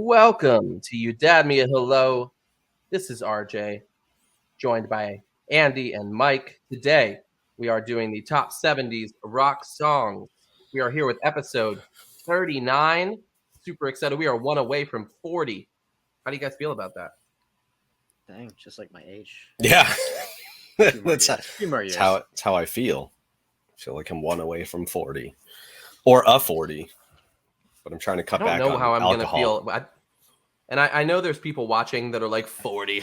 Welcome to You Dad Me a Hello. This is RJ, joined by Andy and Mike. Today, we are doing the top 70s rock songs. We are here with episode 39. Super excited. We are one away from 40. How do you guys feel about that? Dang, just like my age. Yeah, That's a few more years. That's how I feel. I feel like I'm one away from 40 or a 40, but I'm trying to cut I don't back know on how I'm going to alcohol. feel. I know there's people watching that are like 40,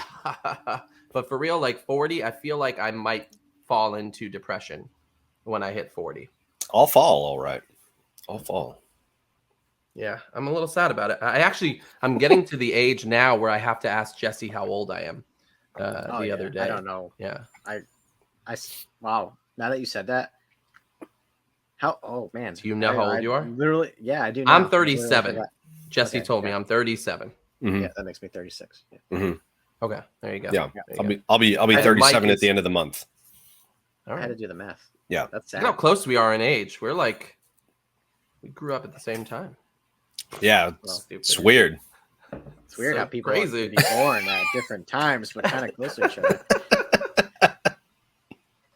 but for real, like 40, I feel like I might fall into depression when I hit 40. I'll fall, all right. I'll fall. Yeah, I'm a little sad about it. I'm getting to the age now where I have to ask Jesse how old I am. The other day, I don't know. Yeah, wow. Now that you said that, Oh man, do you know how old you are? Literally, yeah, I do. Know. I'm 37. Jesse told me yeah. I'm 37. Mm-hmm. Yeah, that makes me 36. Yeah. Mm-hmm. Okay, there you go. Yeah, you I'll be 37 at the end of the month. All right. I had to do the math. Yeah, that's sad. Look how close we are in age. We grew up at the same time. Yeah, it's weird. It's weird so how people crazy. can be born at different times, but kind of close to each other.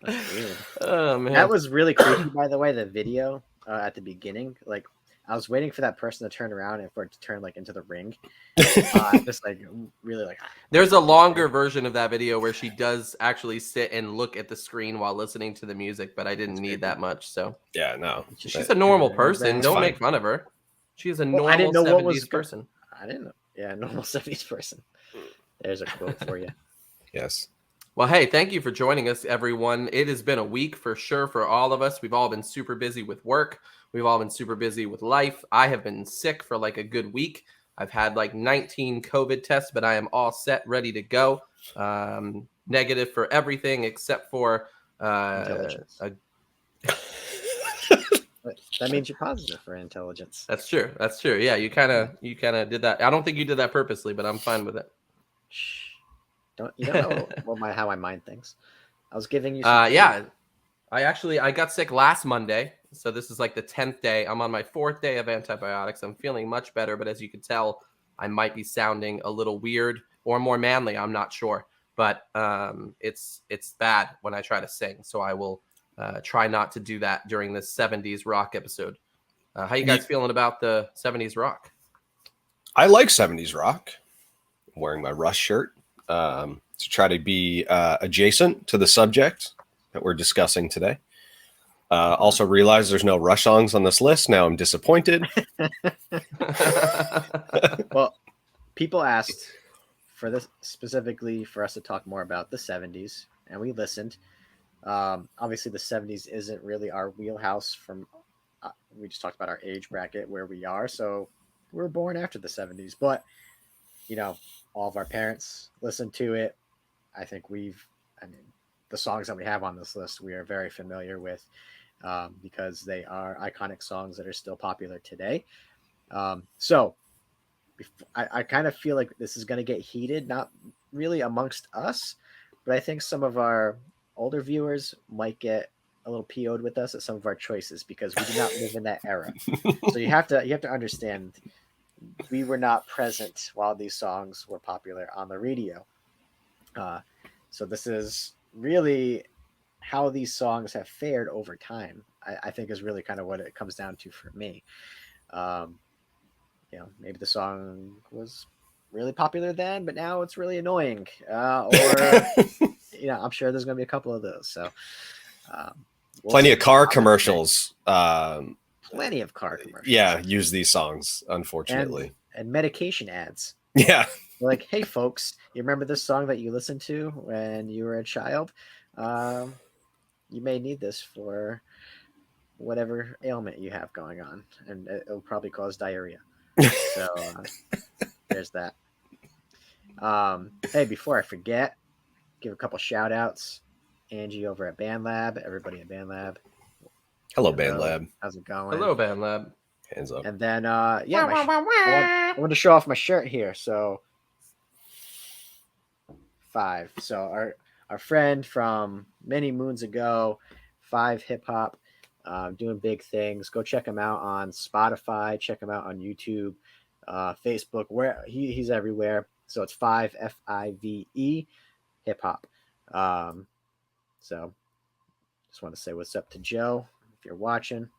That's weird. Oh man, that was really creepy. By the way, the video at the beginning, like I was waiting for that person to turn around and for it to turn like into the ring. Just like really like. There's a longer version of that video where she does actually sit and look at the screen while listening to the music, but I didn't need that much. So Yeah, no, she's a normal person. Don't make fun of her. She is a normal 70s person. I didn't know. Yeah, normal 70s person. There's a quote for you. Yes. Well, hey, thank you for joining us, everyone. It has been a week for sure for all of us. We've all been super busy with work. We've all been super busy with life. I have been sick for like a good week. I've had like 19 COVID tests, but I am all set, ready to go. Negative for everything except for intelligence. That means you're positive for intelligence. That's true. That's true. Yeah, you kind of did that. I don't think you did that purposely, but I'm fine with it. Shh. You don't know how my mind thinks. I was giving you. Yeah, I got sick last Monday, so this is like the 10th day. I'm on my 4th day of antibiotics. I'm feeling much better, but as you can tell, I might be sounding a little weird or more manly. I'm not sure, but it's bad when I try to sing. So I will try not to do that during this 70s rock episode. How you guys feeling about the 70s rock? I like 70s rock. I'm wearing my Rush shirt. To try to be adjacent to the subject that we're discussing today. Also realize there's no Rush songs on this list. Now I'm disappointed. Well, people asked for this specifically for us to talk more about the 70s, and we listened. Obviously, the 70s isn't really our wheelhouse from we just talked about our age bracket where we are. So we were born after the 70s, but all of our parents listened to it. I think the songs that we have on this list, we are very familiar with because they are iconic songs that are still popular today. So I kind of feel like this is going to get heated, not really amongst us, but I think some of our older viewers might get a little PO'd with us at some of our choices because we did not live in that era. So you have to understand we were not present while these songs were popular on the radio. So this is really how these songs have fared over time. I think is really kind of what it comes down to for me. Maybe the song was really popular then, but now it's really annoying. I'm sure there's going to be a couple of those. So plenty of car commercials. Plenty of car commercials. Yeah, use these songs, unfortunately. And medication ads. Yeah. Like, hey, folks, you remember this song that you listened to when you were a child? You may need this for whatever ailment you have going on, and it'll probably cause diarrhea. So there's that. Hey, before I forget, give a couple shout outs. Angie over at Band Lab, everybody at Band Lab. Hello, Band Lab. How's it going? Hello, Band Lab. Hands up. And then, I want to show off my shirt here. So, 5. So our friend from many moons ago, 5 Hip Hop, doing big things. Go check him out on Spotify. Check him out on YouTube. Facebook, where he's everywhere. So it's 5FIVE hip hop. So just want to say what's up to Joe if you're watching.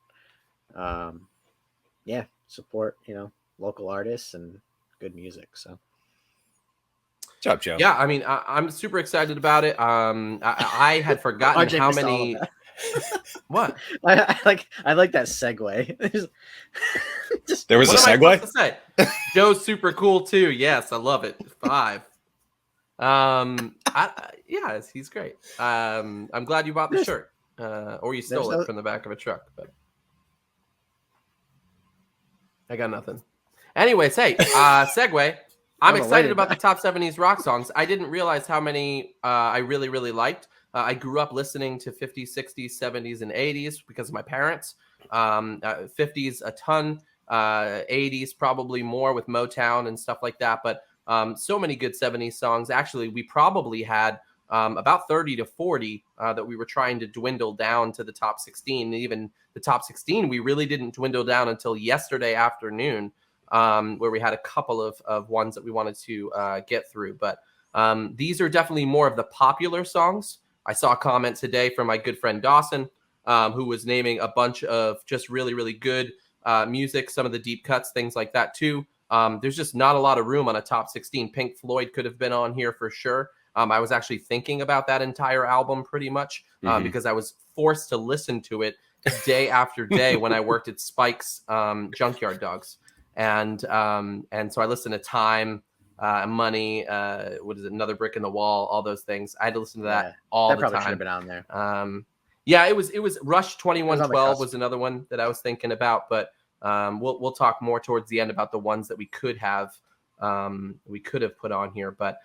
Yeah, support local artists and good music. So. Good job, Joe. Yeah, I mean, I'm super excited about it. I had forgotten RJ how missed all of many. that. What? I like that segue. Just, There was What a am I supposed segue. to say? Joe's super cool too. Yes, I love it. 5. Yeah, he's great. I'm glad you bought the shirt, or you stole it from the back of a truck. But I got nothing. Anyways, hey, segue. I'm excited about the top 70s rock songs. I didn't realize how many I really, really liked. I grew up listening to 50s, 60s, 70s, and 80s because of my parents. 50s a ton, 80s probably more with Motown and stuff like that. But so many good 70s songs. Actually, we probably had about 30 to 40 that we were trying to dwindle down to the top 16. Even the top 16, we really didn't dwindle down until yesterday afternoon, where we had a couple of ones that we wanted to get through. But these are definitely more of the popular songs. I saw a comment today from my good friend Dawson, who was naming a bunch of just really, really good music, some of the deep cuts, things like that too. There's just not a lot of room on a top 16. Pink Floyd could have been on here for sure. I was actually thinking about that entire album pretty much because I was forced to listen to it day after day when I worked at Spike's Junkyard Dogs. And so I listened to Time, Money, what is it, Another Brick in the Wall, all those things. I had to listen to that all the time. That probably should have been on there. Yeah, it was Rush 2112 was another one that I was thinking about, but we'll talk more towards the end about the ones that we could have put on here. But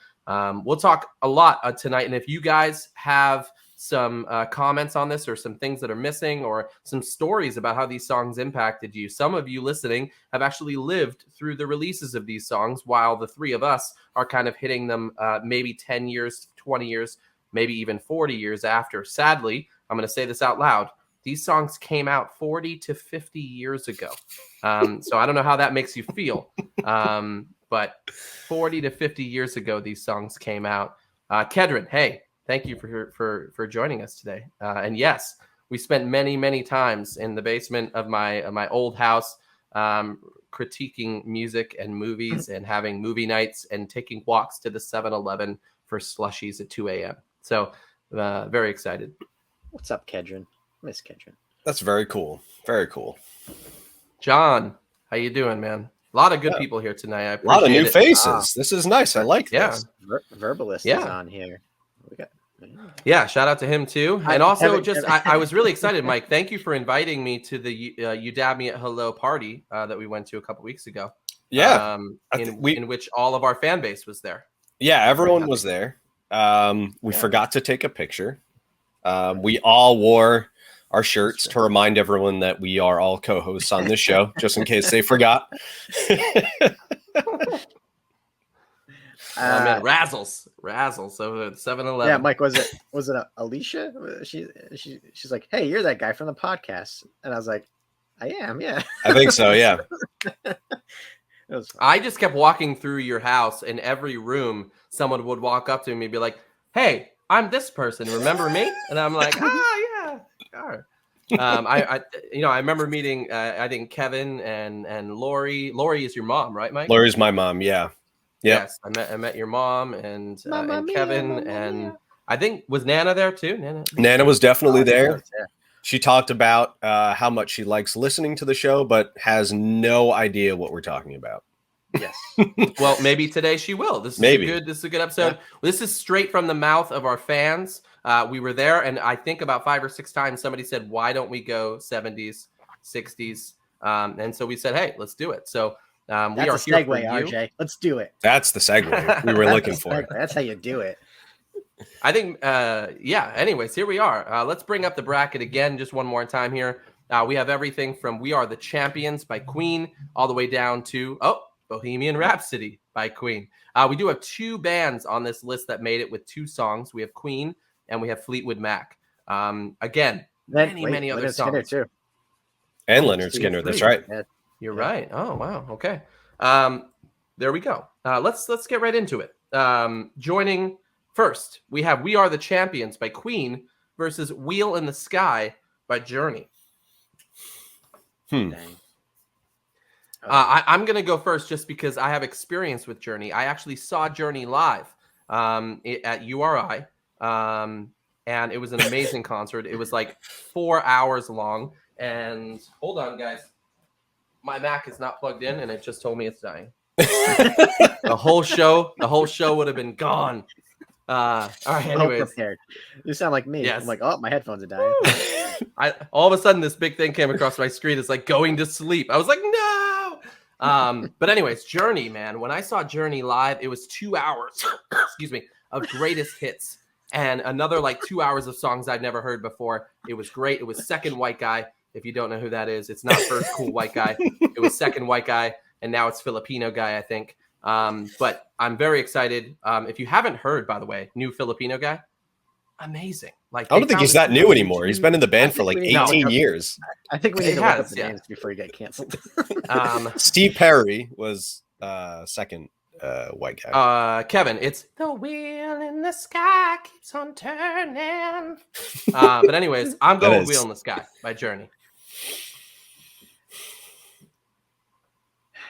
we'll talk a lot tonight. And if you guys have some comments on this or some things that are missing or some stories about how these songs impacted you, some of you listening have actually lived through the releases of these songs, while the three of us are kind of hitting them maybe 10 years, 20 years, maybe even 40 years after. Sadly, I'm going to say this out loud. These songs came out 40 to 50 years ago. So I don't know how that makes you feel. But 40 to 50 years ago, these songs came out. Kedron, hey, thank you for joining us today. And yes, we spent many, many times in the basement of my old house critiquing music and movies and having movie nights and taking walks to the 7-Eleven for slushies at 2 a.m. So very excited. What's up, Kedron? Miss Kedron. That's very cool. Very cool. John, how you doing, man? A lot of good people here tonight. I appreciate a lot of new it. faces. This is nice. I like this. Verbalist is on here. Yeah, shout out to him too. And also, I was really excited, Mike. Thank you for inviting me to the You Dab Me at Hello party that we went to a couple weeks ago. Yeah, in which all of our fan base was there. Yeah, everyone was there. We forgot to take a picture. We all wore our shirts to remind everyone that we are all co-hosts on this show, just in case they forgot. Oh man, Razzles over at 7-Eleven. Yeah, Mike, was it Alicia? She's like, hey, you're that guy from the podcast, and I was like, I am, yeah. I think so, yeah. I just kept walking through your house, and every room, someone would walk up to me and be like, hey, I'm this person. Remember me? And I'm like, yeah, sure. I remember meeting, I think Kevin and Lori. Lori is your mom, right, Mike? Lori's my mom. Yeah. Yep. Yes. I met your mom and Kevin and I think was Nana there too. Nana was definitely there. She talked about how much she likes listening to the show, but has no idea what we're talking about. Yes. Well, maybe today she will. This is a good episode. Yeah. This is straight from the mouth of our fans. We were there, and I think about 5 or 6 times somebody said, "Why don't we go 70s, 60s?" And so we said, "Hey, let's do it." So we are here for you. RJ. Let's do it. That's the segue we were looking for. That's how you do it. I think, anyways, here we are. Let's bring up the bracket again just one more time here. We have everything from We Are the Champions by Queen all the way down to, Bohemian Rhapsody by Queen. We do have 2 bands on this list that made it with 2 songs. We have Queen and we have Fleetwood Mac. Again, many other songs. Too. And Leonard Skinner, that's right. You're right. Oh, wow. Okay. There we go. Let's get right into it. Joining first, we have "We Are the Champions" by Queen versus "Wheel in the Sky" by Journey. Dang. I'm going to go first just because I have experience with Journey. I actually saw Journey live at URI, and it was an amazing concert. It was like 4 hours long. And hold on, guys. My Mac is not plugged in, and it just told me it's dying. The whole show would have been gone. All right, anyways. Prepared. You sound like me. Yes. I'm like, oh, my headphones are dying. All of a sudden, this big thing came across my screen. It's like going to sleep. I was like, no. But anyways, Journey, man. When I saw Journey live, it was 2 hours, excuse me, of greatest hits and another like 2 hours of songs I'd never heard before. It was great. It was Second White Guy. If you don't know who that is, it's not First Cool White Guy. It was Second White Guy, and now it's Filipino Guy, I think. But I'm very excited. If you haven't heard, by the way, new Filipino Guy, amazing. Like, I don't think he's that new anymore. He's been in the band for like 18 years. I think we need to look up the names before you get canceled. Steve Perry was second white guy. Kevin, it's "The wheel in the sky keeps on turning." But anyways, I'm going with "Wheel in the Sky" by Journey.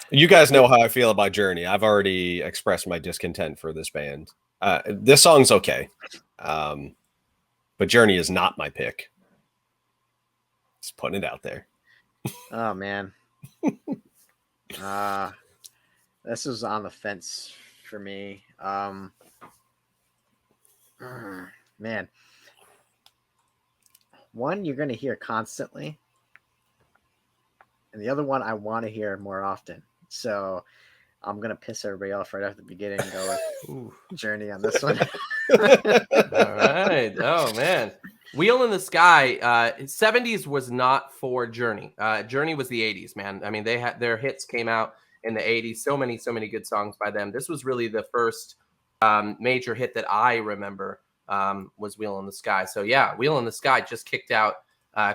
You guys know how I feel about Journey. I've already expressed my discontent for this band. This song's okay. But Journey is not my pick. Just putting it out there. Oh, man. This was on the fence for me. Man. One, you're going to hear constantly. And the other one, I want to hear more often. So I'm going to piss everybody off right after the beginning and go with Journey on this one. All right. Oh, man. "Wheel in the Sky," 70's was not for Journey. Journey was the 80's, man. I mean, they had their hits came out in the 80's. So many good songs by them. This was really the first major hit that I remember was "Wheel in the Sky." So yeah, "Wheel in the Sky" just kicked out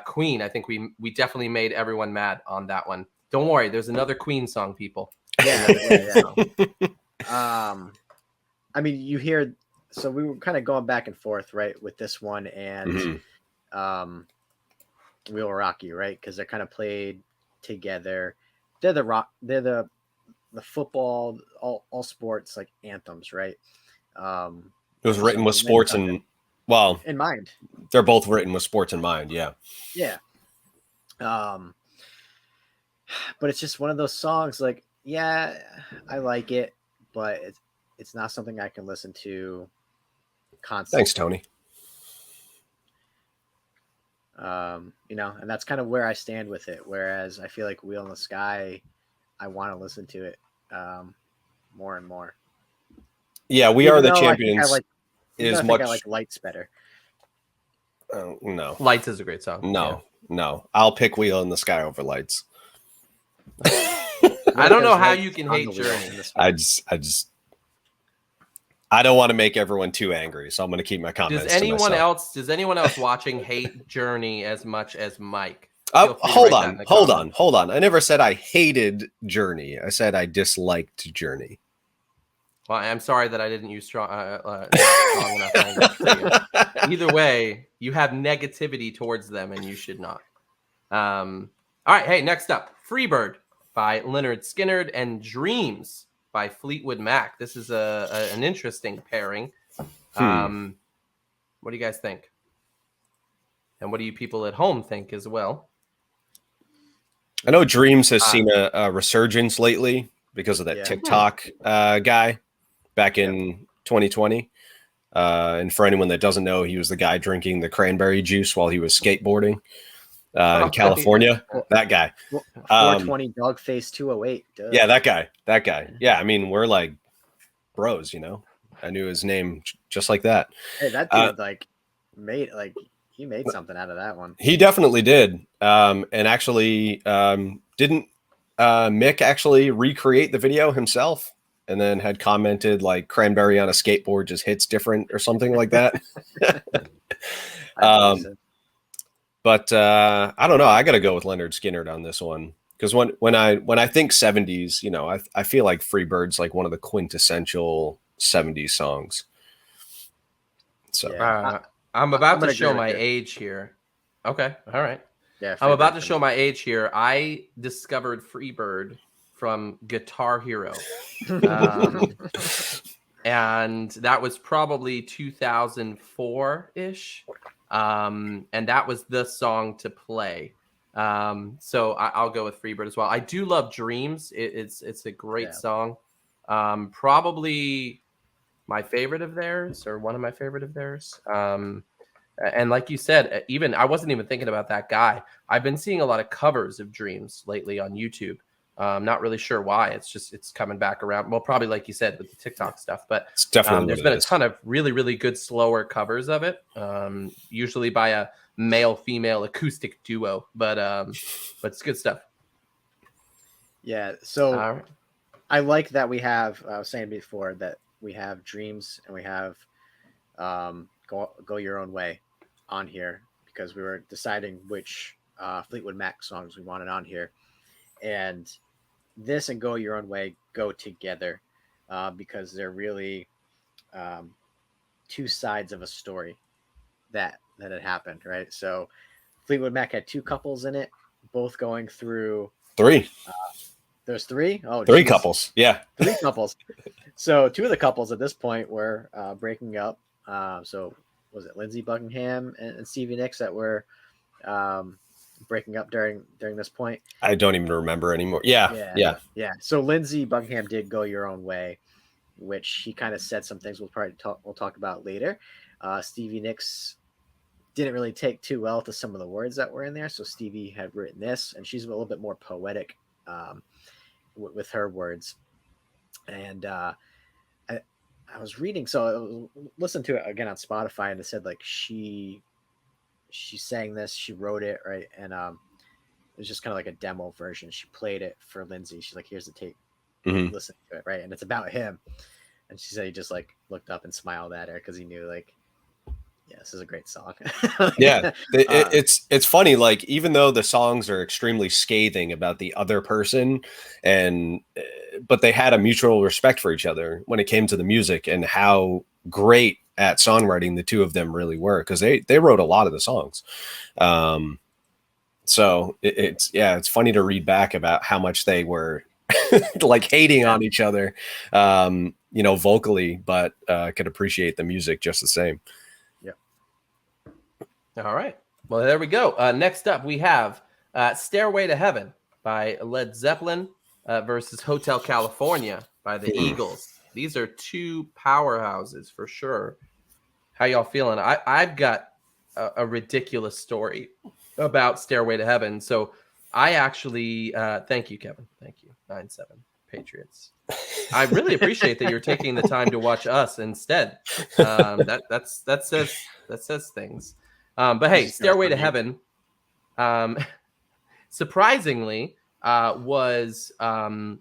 Queen. I think we definitely made everyone mad on that one. Don't worry, there's another Queen song, people. Yeah. I mean, you hear. So we were kind of going back and forth, right, with this one and "We'll Rock You," right? Because they're kind of played together. They're the football, all sports like anthems, right? It was written with sports in mind. They're both written with sports in mind. Yeah. Yeah. But it's just one of those songs. Like, yeah, I like it, but it's not something I can listen to constantly. Thanks, Tony. And that's kind of where I stand with it. Whereas I feel like "Wheel in the Sky," I want to listen to it more and more. Yeah, "We Are the Champions" I like "Lights" better. No, "Lights" is a great song. No. I'll pick "Wheel in the Sky" over "Lights." I don't know how you can hate Journey. I don't want to make everyone too angry, so I'm going to keep my comments. Does anyone else watching hate Journey as much as Mike? Hold on. I never said I hated Journey. I said I disliked Journey. Well, I'm sorry that I didn't use strong enough language for you. Either way, you have negativity towards them, and you should not. All right, hey, next up, "Freebird" by Leonard Skinner and "Dreams" by Fleetwood Mac. This is an interesting pairing. What do you guys think? And what do you people at home think as well? I know "Dreams" has seen a resurgence lately because of that TikTok guy back in 2020. And for anyone that doesn't know, he was the guy drinking the cranberry juice while he was skateboarding in California. That guy. 420 Dogface 208. Duh. Yeah, that guy. Yeah, I mean, we're like bros, you know. I knew his name just like that. Hey, that dude he made something out of that one. He definitely did. And actually didn't Mick actually recreate the video himself and then had commented like "cranberry on a skateboard just hits different" or something like that. But I don't know. I got to go with Leonard Skinner on this one Because when I think 70s, I feel like Freebird's like one of the quintessential 70s songs. So Yeah. I'm I'm about to gonna show agree my with you. age here. Okay, all right. Yeah, I'm about Freebird to for show me. my age here. I discovered Freebird from Guitar Hero. Um, and that was probably 2004-ish. And that was the song to play. So I'll go with Freebird as well. I do love Dreams. It's a great Yeah. song. Probably my favorite of theirs, or one of my favorite of theirs. And like you said, even I wasn't even thinking about that guy. I've been seeing a lot of covers of Dreams lately on YouTube. Not really sure why. It's coming back around. Well, probably like you said with the TikTok stuff, but it's definitely there's what been it a is. ton of really, really good slower covers of it. Usually by a male-female acoustic duo, but it's good stuff. Yeah. So All right. I like that we have. I was saying before that we have Dreams and we have Go Your Own Way on here because we were deciding which Fleetwood Mac songs we wanted on here, and this and Go Your Own Way go together because they're really two sides of a story that had happened, right? So Fleetwood Mac had two couples in it, both going through. Three There's three. Oh, Three geez. couples. Yeah. Three couples. So two of the couples at this point were breaking up. So was it Lindsey Buckingham and Stevie Nicks that were breaking up during this point? I don't even remember anymore. Yeah. So Lindsey Buckingham did Go Your Own Way, which he kind of said some things we'll talk about later. Stevie Nicks didn't really take too well to some of the words that were in there. So Stevie had written this, and she's a little bit more poetic with her words. And I was reading, so I listened to it again on Spotify, and it said like she sang this, she wrote it, right, and it was just kind of like a demo version. She played it for Lindsay. She's like, "Here's the tape, listen to it," right, and it's about him. And she said he just like looked up and smiled at her because he knew like, yeah, this is a great song. Yeah, it's funny. Like even though the songs are extremely scathing about the other person, but they had a mutual respect for each other when it came to the music and how great at songwriting the two of them really were because they wrote a lot of the songs. So it's funny to read back about how much they were like hating on each other, vocally, but could appreciate the music just the same. All right. Well, there we go. Next up, we have Stairway to Heaven by Led Zeppelin versus Hotel California by the Eagles. These are two powerhouses for sure. How y'all feeling? I've got a ridiculous story about Stairway to Heaven. So I actually, thank you, Kevin. Thank you. 9-7 Patriots. I really appreciate that you're taking the time to watch us instead. That says things. But hey, Stairway to Heaven, surprisingly, was I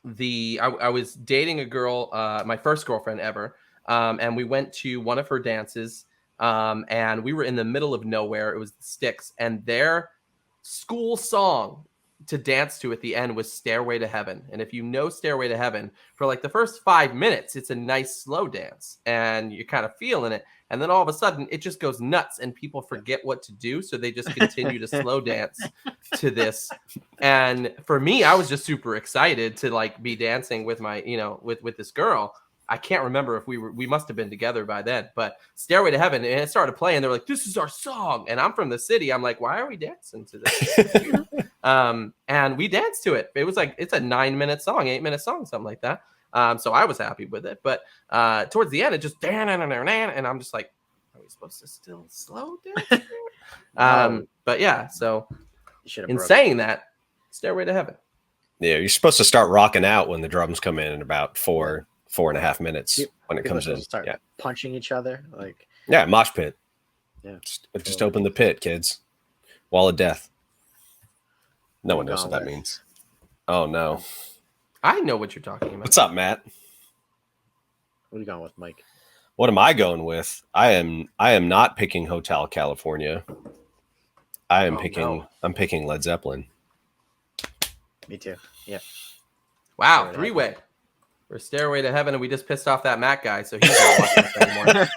was dating a girl, my first girlfriend ever, and we went to one of her dances, and we were in the middle of nowhere. It was the Styx, and their school song to dance to at the end was Stairway to Heaven. And if you know Stairway to Heaven, for like the first 5 minutes, it's a nice slow dance, and you're kind of feeling it. And then all of a sudden, it just goes nuts, and people forget what to do, so they just continue to slow dance to this. And for me, I was just super excited to like be dancing with my, with this girl. I can't remember if we must have been together by then, but Stairway to Heaven, and it started playing. They're like, "This is our song," and I'm from the city. I'm like, "Why are we dancing to this?" And we danced to it. It was like it's a 9-minute song, 8-minute song, something like that. So I was happy with it, but towards the end, it just and I'm just like, are we supposed to still slow dance? No. But yeah, so in broke saying that, Stairway to Heaven. Yeah, you're supposed to start rocking out when the drums come in about 4.5 minutes when it comes in. Start punching each other, like mosh pit. Yeah, just open the pit, kids. Wall of death. No one knows what that means. Oh no. I know what you're talking about. What's up, Matt? What are you going with, Mike? What am I going with? I am not picking Hotel California. I'm picking Led Zeppelin. Me too. Yeah. Wow, Stairway to three-way. We're Stairway to Heaven, and we just pissed off that Matt guy, so he's not watching us anymore.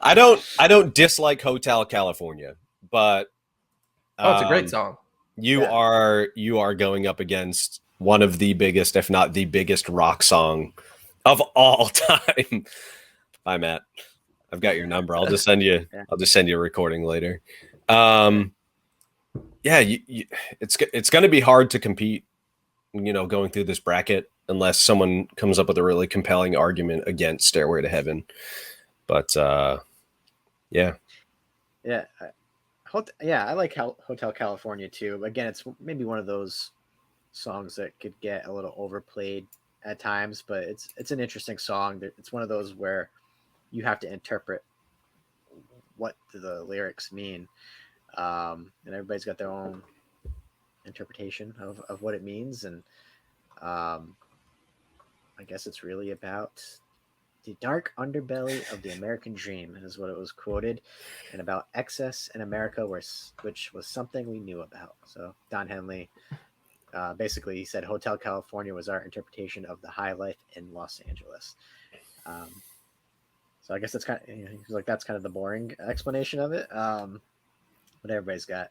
I don't dislike Hotel California, but Oh, it's a great song. you are going up against one of the biggest, if not the biggest, rock song of all time. Hi, Matt. I've got your number. I'll just send you. Yeah. I'll just send you a recording later. Yeah, it's going to be hard to compete. Going through this bracket unless someone comes up with a really compelling argument against Stairway to Heaven. But yeah. I like Hotel California too. Again, it's maybe one of those songs that could get a little overplayed at times, but it's an interesting song. It's one of those where you have to interpret what the lyrics mean, and everybody's got their own interpretation of what it means, and I guess it's really about the dark underbelly of the American dream, is what it was quoted, and about excess in America, which was something we knew about. So Don Henley, basically, he said Hotel California was our interpretation of the high life in Los Angeles. So I guess that's that's kind of the boring explanation of it. But everybody's got,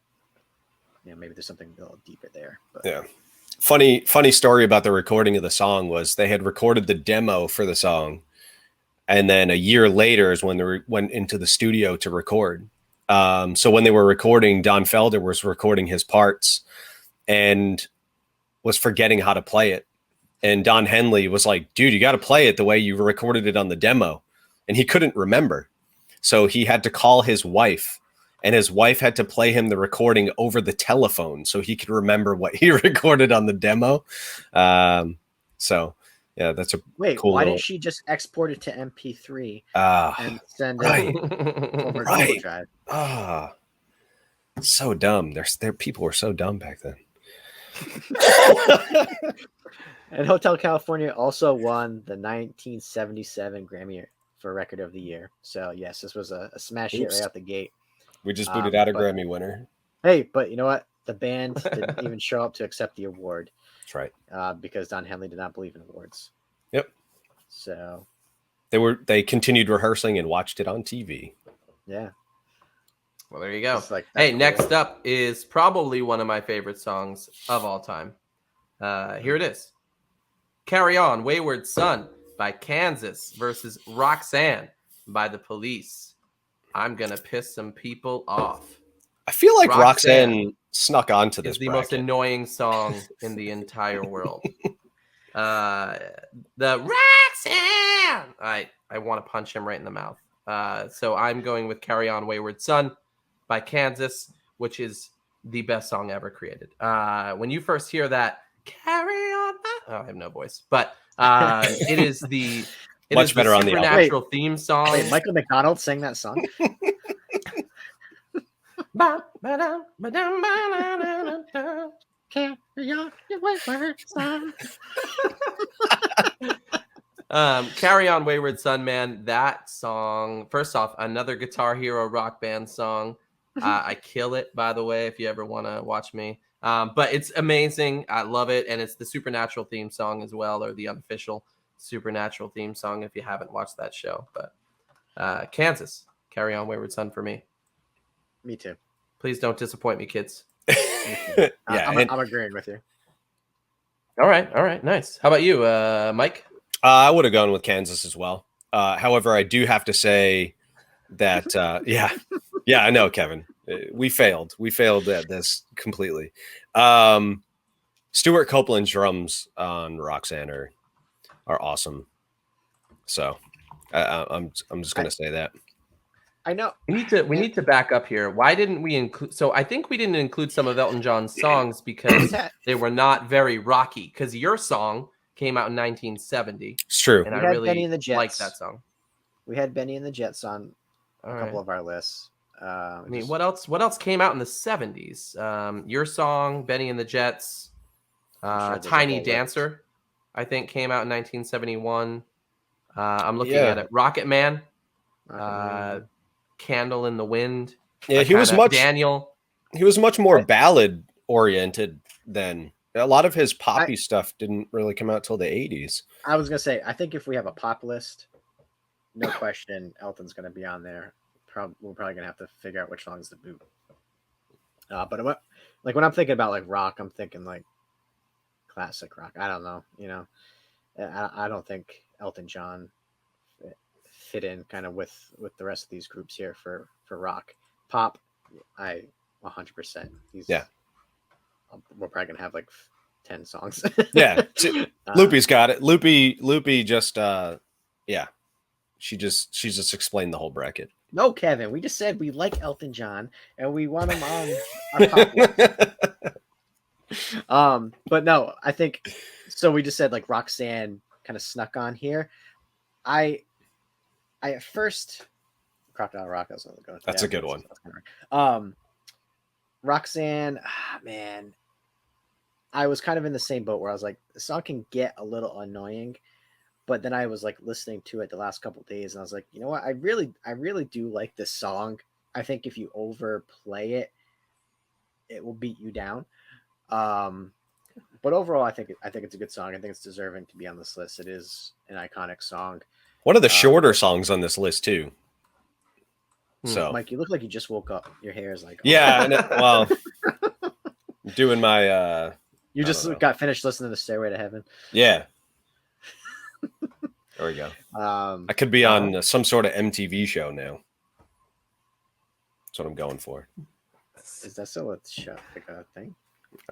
maybe there's something a little deeper there. But. Yeah. Funny story about the recording of the song was they had recorded the demo for the song. And then a year later is when they went into the studio to record. So when they were recording, Don Felder was recording his parts and was forgetting how to play it. And Don Henley was like, dude, you got to play it the way you recorded it on the demo. And he couldn't remember. So he had to call his wife. And his wife had to play him the recording over the telephone so he could remember what he recorded on the demo. So, yeah, that's a cool. Why didn't she just export it to MP3 and send it over Google Drive? So dumb. Their people were so dumb back then. And Hotel California also won the 1977 Grammy for Record of the Year. So, yes, this was a smash hit right out the gate. We just booted out a Grammy winner. Hey, but you know what? The band didn't even show up to accept the award. That's right. Because Don Henley did not believe in awards. Yep. So they continued rehearsing and watched it on TV. Yeah. Well, there you go. Hey, next up is probably one of my favorite songs of all time. Here it is. Carry On, Wayward Son by Kansas versus Roxanne by The Police. I'm going to piss some people off. I feel like Roxanne snuck onto this. It's the most annoying song in the entire world. The Roxanne! I want to punch him right in the mouth. So I'm going with Carry On, Wayward Son by Kansas, which is the best song ever created. When you first hear that, Carry On, I have no voice, but it is the much better on the Supernatural theme song. Wait, Michael McDonald sang that song? Carry on your wayward son. Carry On, Wayward Son, man. That song, first off, another Guitar Hero rock band song. I kill it, by the way, if you ever want to watch me. But it's amazing. I love it. And it's the Supernatural theme song as well, or the unofficial Supernatural theme song if you haven't watched that show. But Kansas, Carry On, Wayward Son for me. Me too. Please don't disappoint me, kids. Yeah, I'm agreeing with you. All right, nice. How about you, Mike? I would have gone with Kansas as well. However, I do have to say that, I know, Kevin. We failed. We failed at this completely. Stuart Copeland's drums on Roxanne are awesome. So I'm just gonna say that. I know we need to back up here. Why didn't we include? So I think we didn't include some of Elton John's songs because they were not very rocky. Because your song came out in 1970. It's true, and I really like that song. We had Benny and the Jets on a couple of our lists. What else came out in the 70s? Your song, Benny and the Jets, Tiny Dancer, I think came out in 1971. I'm looking at it. Rocket Man, Candle in the Wind. Yeah, he was much Daniel. He was much more ballad oriented then a lot of his poppy stuff didn't really come out till the 80s. I was gonna say, I think if we have a pop list, no question, Elton's gonna be on there. We're probably gonna have to figure out which songs to boot. But like when I'm thinking about like rock, I'm thinking like classic rock. I don't know, I don't think Elton John fit in kind of with the rest of these groups here for rock. Pop, I 100%. We're probably gonna have like 10 songs. Yeah, Loopy's got it. Loopy just she just explained the whole bracket. No, Kevin, we just said we like Elton John and we want him on our pop list. But no, I think so. We just said like Roxanne kind of snuck on here. I at first Crocodile Rock. I was going to go. That's a good one. Roxanne, man, I was kind of in the same boat where I was like, the song can get a little annoying, but then I was like listening to it the last couple of days, and I was like, you know what, I really do like this song. I think if you overplay it, it will beat you down. But overall, I think it's a good song. I think it's deserving to be on this list. It is an iconic song. One of the shorter songs on this list too. So, Mike, you look like you just woke up. Your hair is like, well, doing my. You just got finished listening to Stairway to Heaven. Yeah. There we go. I could be on some sort of MTV show now. That's what I'm going for. Is that still a show, like a thing?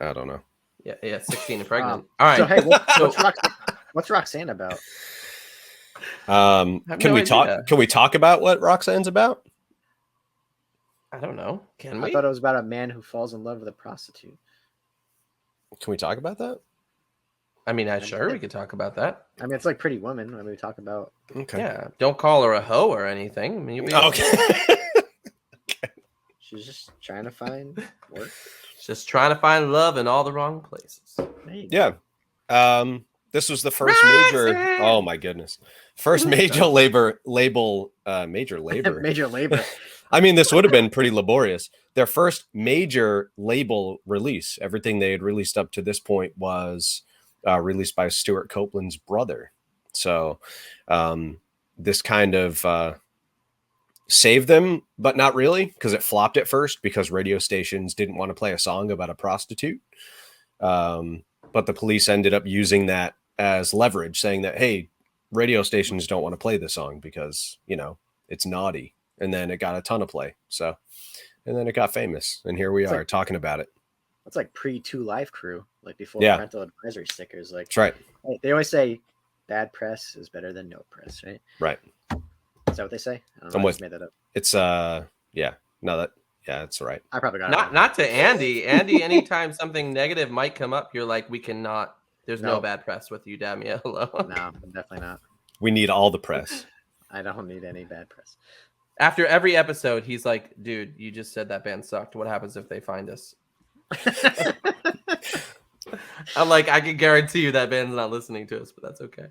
I don't know. Yeah, 16 and pregnant. All right. So hey, what's Roxanne about? Can we talk about what Roxanne's about? I don't know. Can we? I thought it was about a man who falls in love with a prostitute. Can we talk about that? I mean, sure, we could talk about that. I mean, it's like Pretty Woman. I mean, we talk about. Okay. Yeah, don't call her a hoe or anything. I mean, you'll be okay. She's just trying to find work. Just trying to find love in all the wrong places. Yeah. This was the first major. Oh my goodness! First major labor. Major labor. I mean, this would have been pretty laborious. Their first major label release. Everything they had released up to this point was released by Stuart Copeland's brother. So this kind of saved them, but not really, because it flopped at first because radio stations didn't want to play a song about a prostitute. But the police ended up using that as leverage, saying that, hey, radio stations don't want to play this song because, it's naughty. And then it got a ton of play. So, and then it got famous. And here we are talking about it. That's like pre-2 Live Crew, like before parental advisory stickers. Like, that's right. They always say bad press is better than no press, right? Right. Is that what they say? I don't know. I just made that up. It's that's right. I probably got it. Not to Andy. Andy, anytime something negative might come up, you're like, we cannot. There's no bad press with you, Damiello. No, definitely not. We need all the press. I don't need any bad press. After every episode, he's like, dude, you just said that band sucked. What happens if they find us? I'm like, I can guarantee you that band's not listening to us, but that's okay.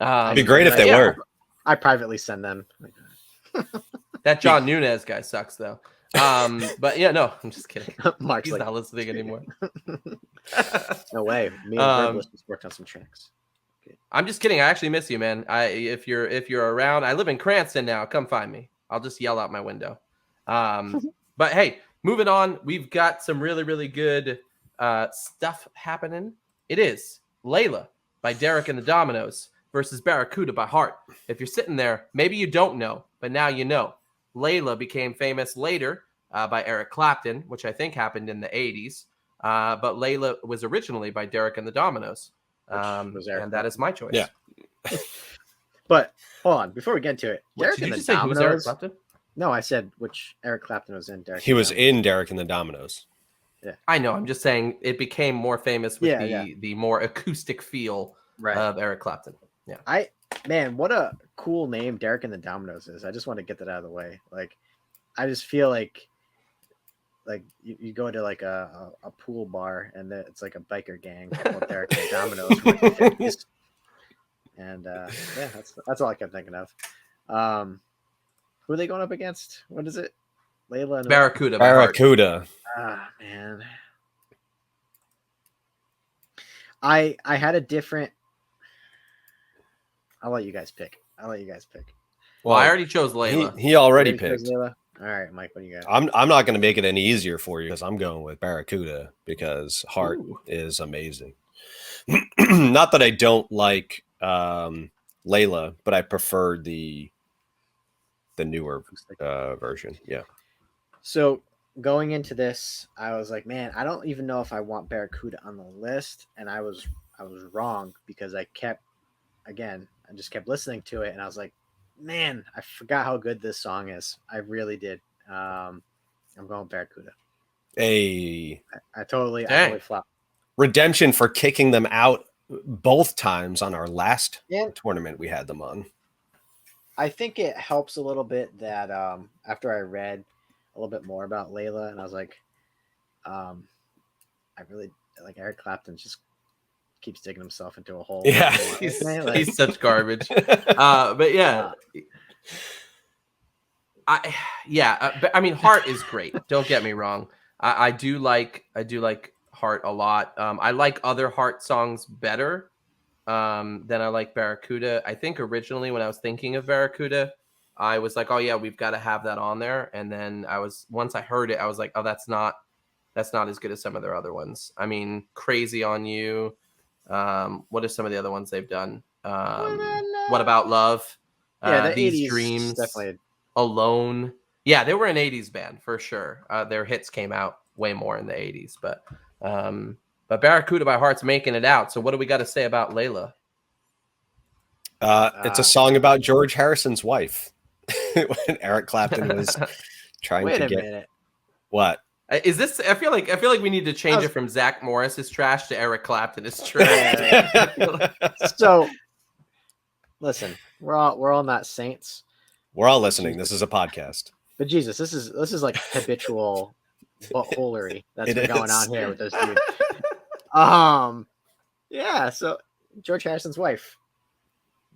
It'd be great if they were. I privately send them. That John Nunez guy sucks, though. But yeah, no, I'm just kidding. Mark's He's not listening anymore. No way. Me and Greg just worked on some tracks. I'm just kidding. I actually miss you, man. If you're around, I live in Cranston now. Come find me. I'll just yell out my window. But hey, moving on. We've got some really, really good stuff happening. It is Layla by Derek and the Dominoes versus Barracuda by Heart. If you're sitting there, maybe you don't know, but now you know. Layla became famous later by Eric Clapton, which I think happened in the 80s. But Layla was originally by Derek and the Dominoes. And that is my choice. Yeah. But hold on, before we get into it, Derek and the Dominoes. Eric Clapton? No, I said which Eric Clapton was in Derek. He was in Derek and the Dominoes. Yeah, I know. I'm just saying it became more famous with the more acoustic feel of Eric Clapton. Yeah. Man, what a cool name Derek and the Dominoes is. I just want to get that out of the way. Like, I just feel like you go to like a pool bar and it's like a biker gang called Derek and the Dominoes. And that's all I kept thinking of. Who are they going up against? What is it? Layla and Barracuda. Barracuda. Ah, man. I had a different. I'll let you guys pick. Well, I already chose Layla. He already You chose picked. Layla? All right, Mike, what do you got? I'm not going to make it any easier for you because I'm going with Barracuda because Heart Ooh. is amazing. Not that I don't like Layla, but I prefer the newer version. Yeah. So going into this, I was like, man, I don't even know if I want Barracuda on the list, and I was wrong because I just kept listening to it, and I was like, man, I forgot how good this song is. I really did. I'm going Barracuda. I totally flopped. Redemption for kicking them out both times on our last And tournament we had them on. I think it helps a little bit that after I read a little bit more about Layla, and I was like, I really like Eric Clapton just keeps digging himself into a hole. Yeah, he's such garbage. But yeah, I mean, Heart is great. Don't get me wrong. I do like Heart a lot. I like other Heart songs better than I like Barracuda. I think originally when I was thinking of Barracuda, I was like, oh yeah, we've got to have that on there. And then once I heard it, I was like, oh, that's not as good as some of their other ones. I mean, Crazy on You. What are some of the other ones they've done? What About Love? Yeah, the These 80s Dreams, definitely. Alone. Yeah, they were an 80s band for sure. Their hits came out way more in the 80s, but Barracuda by Heart's making it out. So what do we got to say about Layla? It's a song about George Harrison's wife. When Eric Clapton was trying to get minute. What? Is this? I feel like we need to change it from Zach Morris's trash to Eric Clapton's trash. So, listen, we're all not saints. We're all listening. This is a podcast. But Jesus, this is like habitual buttholery that's been going on here with this dude. Yeah. So George Harrison's wife,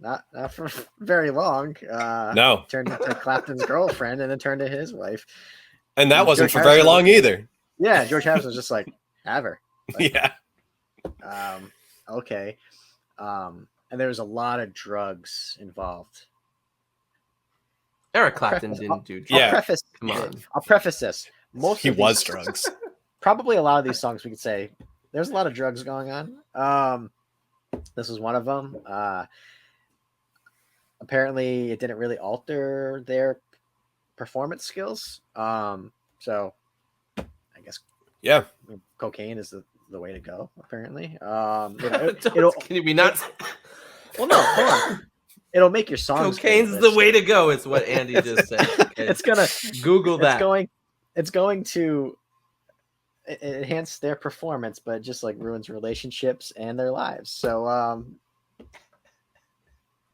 not for very long. No, turned into Clapton's girlfriend, and then turned to his wife. And that wasn't George for Harrison, very long either. Yeah, George Harrison was just like, have her. Like, yeah. Okay. And there was a lot of drugs involved. Eric Clapton didn't do drugs. I'll preface this. He was drugs. Probably a lot of these songs we could say there's a lot of drugs going on. This was one of them. Apparently, it didn't really alter their performance skills. So I guess cocaine is the way to go. Apparently, can you be nuts? Well, no, hold on. It'll make your songs. Cocaine's the way to go. Is what Andy just said. Okay. It's gonna Google that. It's going to enhance their performance, but just like ruins relationships and their lives. So,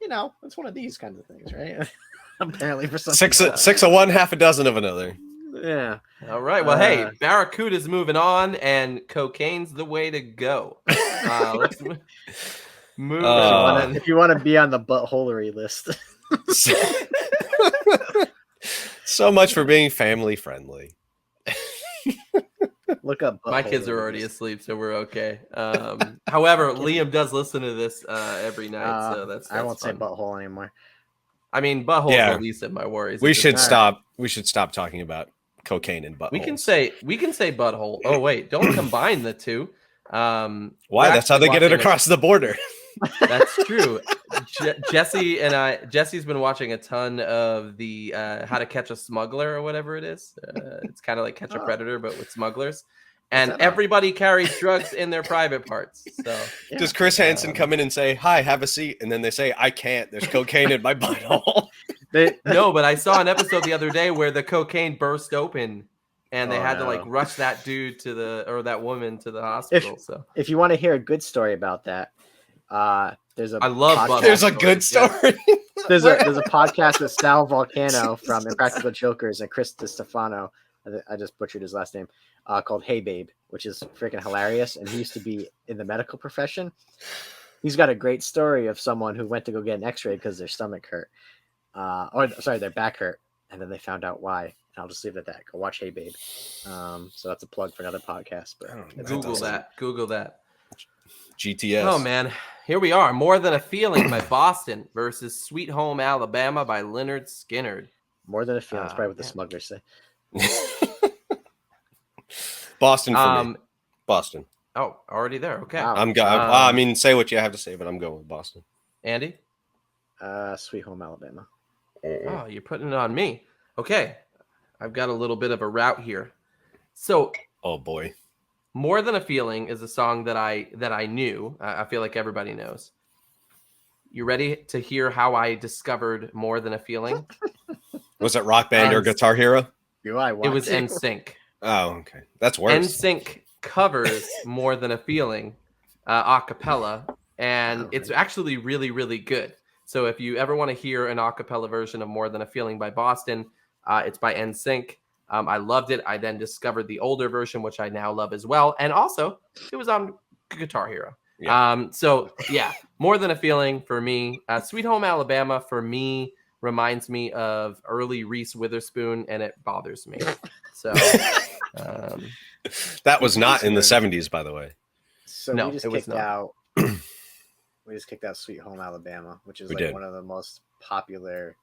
it's one of these kinds of things, right? Apparently, for some six of one, half a dozen of another. Yeah. All right. Well, hey, Barracuda's moving on, and cocaine's the way to go. Let's move on. If you want to be on the buttholery list. So much for being family friendly. Look up. My kids are already asleep, so we're okay. However, Liam does listen to this every night, so that's I won't fun. say butthole anymore. I mean, butthole's the least of my worries. We should stop. We should stop talking about cocaine and butthole. We can say butthole. Oh wait, don't combine the two. Why? That's how they get it across the border. That's true. Jesse's been watching a ton of the How to Catch a Smuggler or whatever it is. It's kind of like Catch a Predator, but with smugglers. And everybody carries drugs in their private parts. So does Chris Hansen come in and say, "Hi, have a seat," and then they say, "I can't. There's cocaine in my butthole." No, but I saw an episode the other day where the cocaine burst open, and they had to like rush that dude that woman to the hospital. If you want to hear a good story about that, there's a good story. There's a podcast with Sal Volcano from Impractical Jokers and Chris DiStefano. I just butchered his last name. Called Hey Babe, which is freaking hilarious. And he used to be in the medical profession. He's got a great story of someone who went to go get an x-ray because their stomach hurt. Their back hurt. And then they found out why. And I'll just leave it at that. Go watch Hey Babe. So that's a plug for another podcast. But Google that. GTS. Oh man, here we are. More Than a Feeling by Boston versus Sweet Home Alabama by Leonard Skinner. More Than a Feeling. It's probably what the Man. smugglers say. Boston for me. Boston. Oh, already there. Okay. Wow. I mean, say what you have to say, but I'm going with Boston. Andy? Sweet Home Alabama. Oh, you're putting it on me. Okay. I've got a little bit of a route here. So, oh boy. More Than a Feeling is a song that I knew. I feel like everybody knows. You ready to hear how I discovered More Than a Feeling? Was it Rock Band or Guitar Hero? Do I want It was to? NSYNC. Oh, okay. That's worse. NSYNC covers More Than a Feeling a cappella, and it's actually really, really good. So if you ever want to hear an a cappella version of More Than a Feeling by Boston, it's by NSYNC. I loved it. I then discovered the older version, which I now love as well. And also, it was on Guitar Hero. Yeah. So, yeah, More Than a Feeling for me. Sweet Home Alabama for me reminds me of early Reese Witherspoon, and it bothers me. So that was not in the 70s, by the way. So No, we just it was kicked not. out. We just kicked out Sweet Home Alabama, which is one of the most popular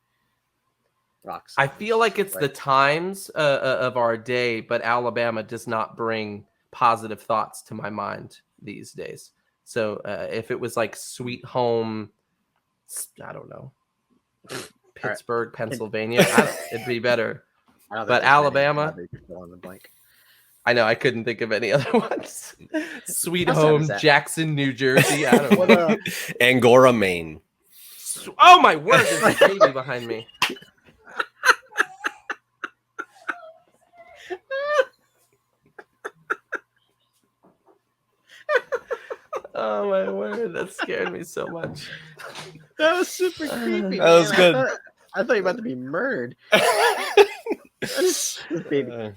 rock songs. I feel like it's the times of our day, but Alabama does not bring positive thoughts to my mind these days. So if it was like Sweet Home, I don't know, Pittsburgh, Pennsylvania, it'd be better. But Alabama, I know I couldn't think of any other ones. Sweet Home, Jackson, New Jersey. I don't know. Angora, Maine. Oh my word! There's a baby behind me. Oh my word! That scared me so much. That was super creepy. That was good. I thought you were about to be murdered. Baby.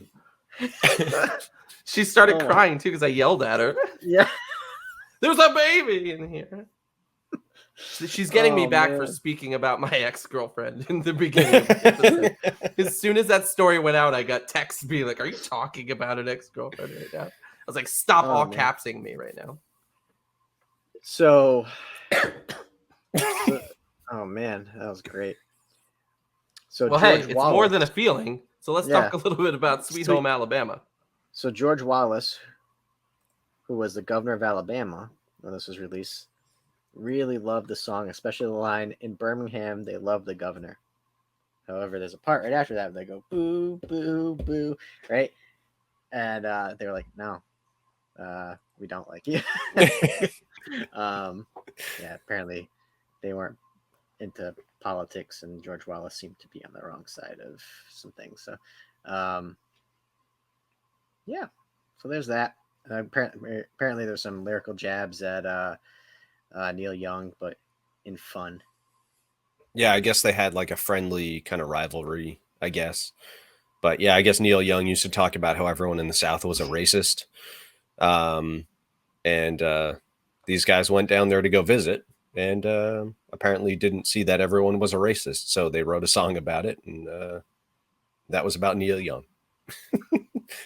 She started crying too because I yelled at her. Yeah. There's a baby in here. She's getting me back for speaking about my ex-girlfriend in the beginning of the episode. As soon as that story went out, I got texts being like, "Are you talking about an ex-girlfriend right now?" I was like, "Stop capsing me right now." So, oh man, that was great. So, well, George hey, it's Wallace, More Than a Feeling. So let's talk a little bit about Sweet Home Alabama. So George Wallace, who was the governor of Alabama when this was released, really loved the song, especially the line, "In Birmingham, they love the governor." However, there's a part right after that where they go, "Boo, boo, boo," right? And they were like, "No, we don't like you." Apparently they weren't into politics, and George Wallace seemed to be on the wrong side of some things. So, so there's that. Apparently there's some lyrical jabs at Neil Young, but in fun. Yeah, I guess they had like a friendly kind of rivalry, I guess. But yeah, I guess Neil Young used to talk about how everyone in the South was a racist. And these guys went down there to go visit and apparently didn't see that everyone was a racist. So they wrote a song about it. And that was about Neil Young.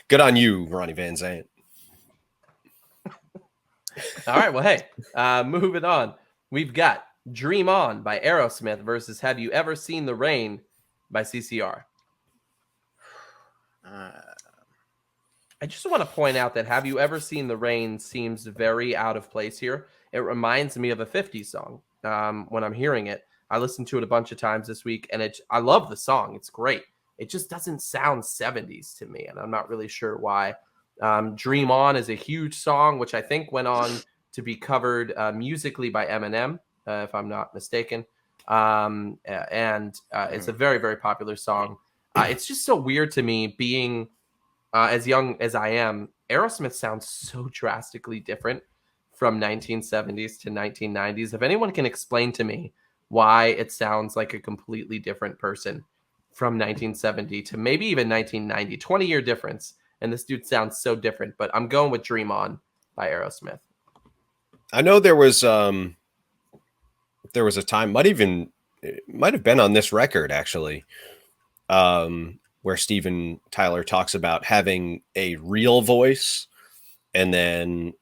Good on you, Ronnie Van Zant. All right. Well, hey, moving on. We've got Dream On by Aerosmith versus Have You Ever Seen the Rain by CCR. I just want to point out that Have You Ever Seen the Rain seems very out of place here. It reminds me of a 50s song when I'm hearing it. I listened to it a bunch of times this week, and I love the song. It's great. It just doesn't sound 70s to me, and I'm not really sure why. Dream On is a huge song, which I think went on to be covered musically by Eminem, if I'm not mistaken. It's a very, very popular song. It's just so weird to me being as young as I am. Aerosmith sounds so drastically different from 1970s to 1990s. If anyone can explain to me why it sounds like a completely different person from 1970 to maybe even 1990, 20-year difference. And this dude sounds so different, but I'm going with Dream On by Aerosmith. I know there was a time, might have been on this record actually, where Steven Tyler talks about having a real voice and then,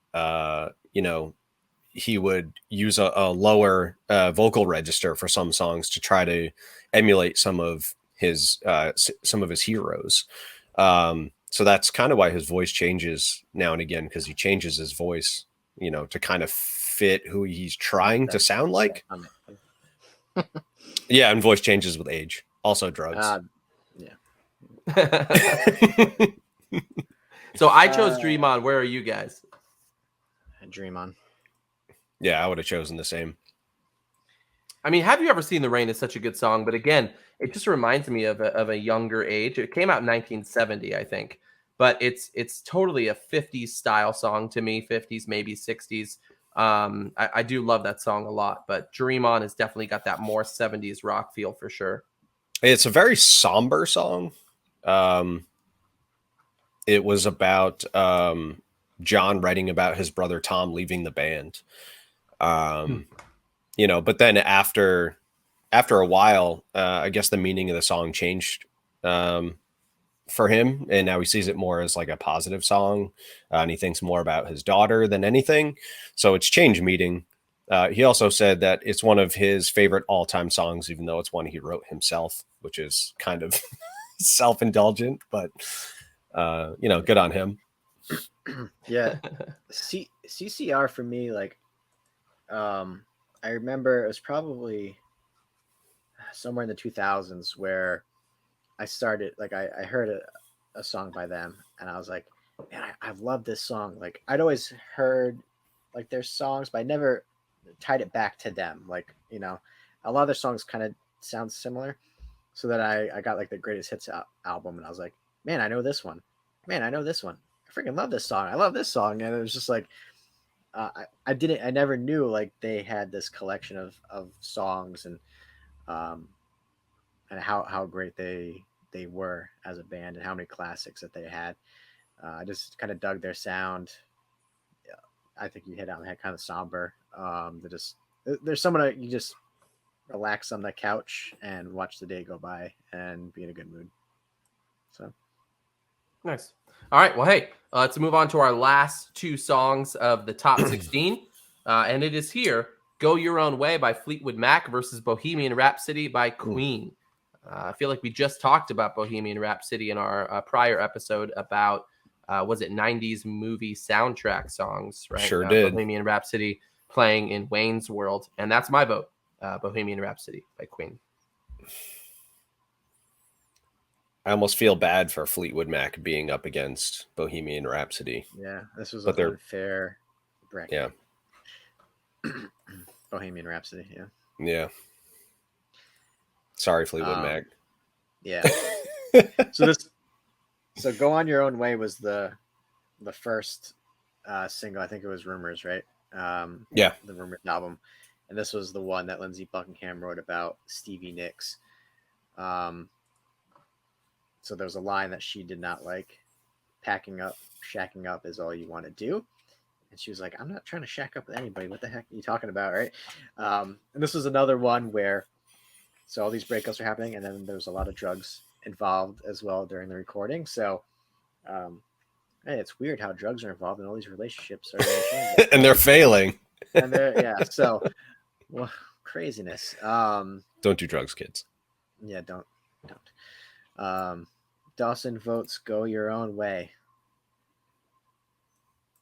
he would use a lower vocal register for some songs to try to emulate some of his heroes. So that's kind of why his voice changes now and again, because he changes his voice, to kind of fit who he's trying to sound like. Yeah, and voice changes with age. Also drugs. Yeah. So I chose Dream On. Where are you guys? Dream On. Yeah, I would have chosen the same. I mean, Have You Ever Seen the Rain is such a good song, but again, it just reminds me of a younger age. It came out in 1970, I think, but it's totally a 50s style song to me, 50s, maybe 60s. I do love that song a lot, but Dream On has definitely got that more 70s rock feel for sure. It's a very somber song. It was about John writing about his brother Tom leaving the band. But then after a while, I guess the meaning of the song changed for him, and now he sees it more as like a positive song, and he thinks more about his daughter than anything. So it's changed meaning. He also said that it's one of his favorite all-time songs, even though it's one he wrote himself, which is kind of self-indulgent, but good on him. Yeah. CCR for me, like, I remember it was probably somewhere in the 2000s where I started, like, I heard a song by them, and I was like, man, I love this song. Like, I'd always heard like their songs, but I never tied it back to them. Like, a lot of their songs kind of sound similar. So that I got like the greatest hits album, and I was like, man, I know this one. Man, I know this one. I freaking love this song. I love this song. And it was just like, I never knew like they had this collection of songs and how great they were as a band and how many classics that they had. I just kind of dug their sound. I think you hit on the head, kind of somber. There's someone that you just relax on the couch and watch the day go by and be in a good mood. So nice. All right. Well, hey, let's move on to our last two songs of the top 16. And it is here, Go Your Own Way by Fleetwood Mac versus Bohemian Rhapsody by Queen. I feel like we just talked about Bohemian Rhapsody in our prior episode about, was it 90s movie soundtrack songs, right? Sure did. Bohemian Rhapsody playing in Wayne's World. And that's my vote, Bohemian Rhapsody by Queen. I almost feel bad for Fleetwood Mac being up against Bohemian Rhapsody. Yeah, this was an unfair bracket. Yeah. Bohemian Rhapsody, yeah. Yeah. Sorry, Fleetwood Mac. Yeah. So Go On Your Own Way was the first single. I think it was Rumors, right? Yeah. The Rumors album. And this was the one that Lindsey Buckingham wrote about Stevie Nicks. So there was a line that she did not like. Packing up, shacking up is all you want to do. And she was like, I'm not trying to shack up with anybody. What the heck are you talking about, right? And this was another one where, so all these breakups are happening, and then there's a lot of drugs involved as well during the recording. So, hey, it's weird how drugs are involved in all these relationships. And they're failing. And so, well, craziness. Don't do drugs, kids. Yeah, don't. Dawson votes Go Your Own Way.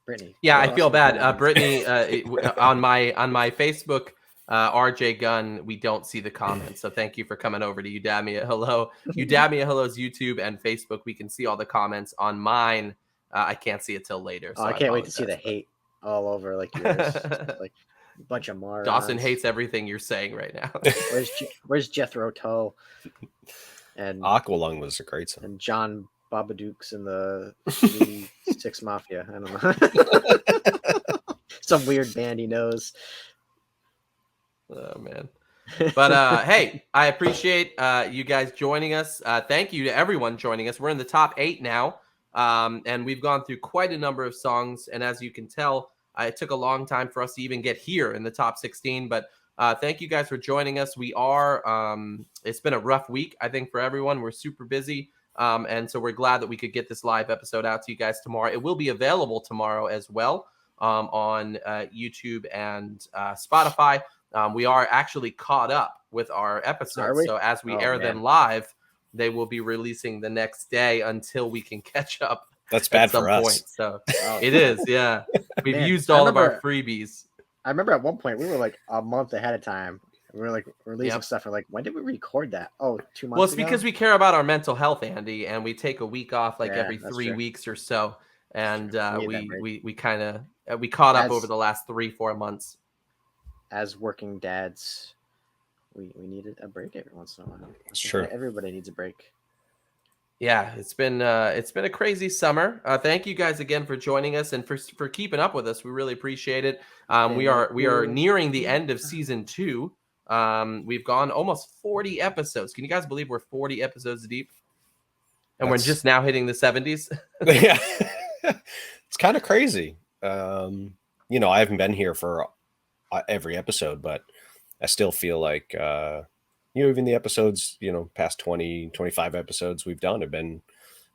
Brittany. Yeah, I feel bad. Brittany, on my Facebook, RJ Gunn, we don't see the comments. So thank you for coming over to Udamia Hello. Udamia Hello's YouTube and Facebook. We can see all the comments. On mine, I can't see it till later. So I can't wait to see the hate all over like yours. Like a bunch of morons. Dawson hates everything you're saying right now. Where's Jethro Tull? And Aqualung was a great song. And John Babadukes in the 6 Mafia. I don't know. Some weird band he knows. Oh, man. But hey, I appreciate you guys joining us. Thank you to everyone joining us. We're in the top 8 now. And we've gone through quite a number of songs. And as you can tell, it took a long time for us to even get here in the top 16. But thank you guys for joining us. We are, it's been a rough week, I think, for everyone. We're super busy. And so we're glad that we could get this live episode out to you guys tomorrow. It will be available tomorrow as well. on YouTube and Spotify. We are actually caught up with our Are episodes. we? So as we Oh, air man. them live, they will be releasing the next day until we can catch up That's at bad some for us. point. So Oh, it is, yeah. We've Man, used I all of our remember- freebies. I remember at one point we were like a month ahead of time. We were like releasing Yep. stuff. We're like, when did we record that? Oh, 2 months Well, it's ago? because we care about our mental health, Andy, and we take a week off like Yeah, every that's 3 true. weeks or so. And We need that break. we kind of we caught up As- over the last 3-4 months. As working dads, we needed a break every once in a while. It's true. Everybody needs a break. Yeah, it's been a crazy summer. Thank you guys again for joining us and for keeping up with us. We really appreciate it. We are nearing the end of season 2. We've gone almost 40 episodes. Can you guys believe we're 40 episodes deep? And we're just now hitting the 70s. Yeah, it's kind of crazy. You know, I haven't been here for every episode, but I still feel like, you know, even the episodes, you know, past 20, 25 episodes we've done have been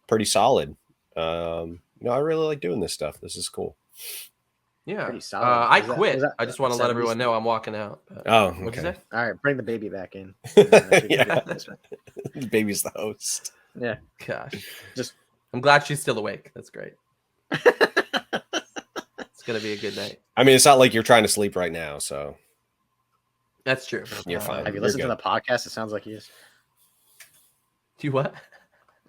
pretty solid. You know, I really like doing this stuff. This is cool. Yeah. Pretty solid. I Was that- quit. was that I just want to let 70s? everyone know I'm walking out. Oh, What'd you okay. say? All right, bring the baby back in. Yeah. Baby's the host. Yeah. Gosh. Just- I'm glad she's still awake. That's great. It's going to be a good night. I mean, it's not like you're trying to sleep right now, so That's true. You're fine. Have you You're listened to good. the podcast? It sounds like he is. Do you what?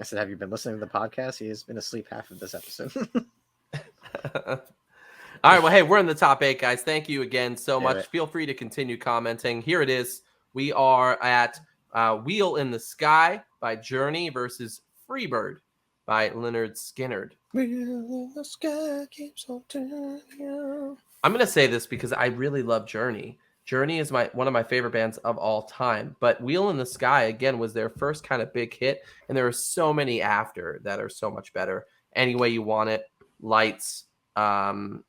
I said, have you been listening to the podcast? He has been asleep half of this episode. All right. Well, hey, we're in the top 8, guys. Thank you again so Yeah, much. right. Feel free to continue commenting. Here it is. We are at Wheel in the Sky by Journey versus Freebird by Leonard Skinnard. the sky keeps on turning. I'm going to say this because I really love Journey. Journey is one of my favorite bands of all time. But Wheel in the Sky, again, was their first kind of big hit. And there are so many after that are so much better. Any Way You Want It, Lights, Open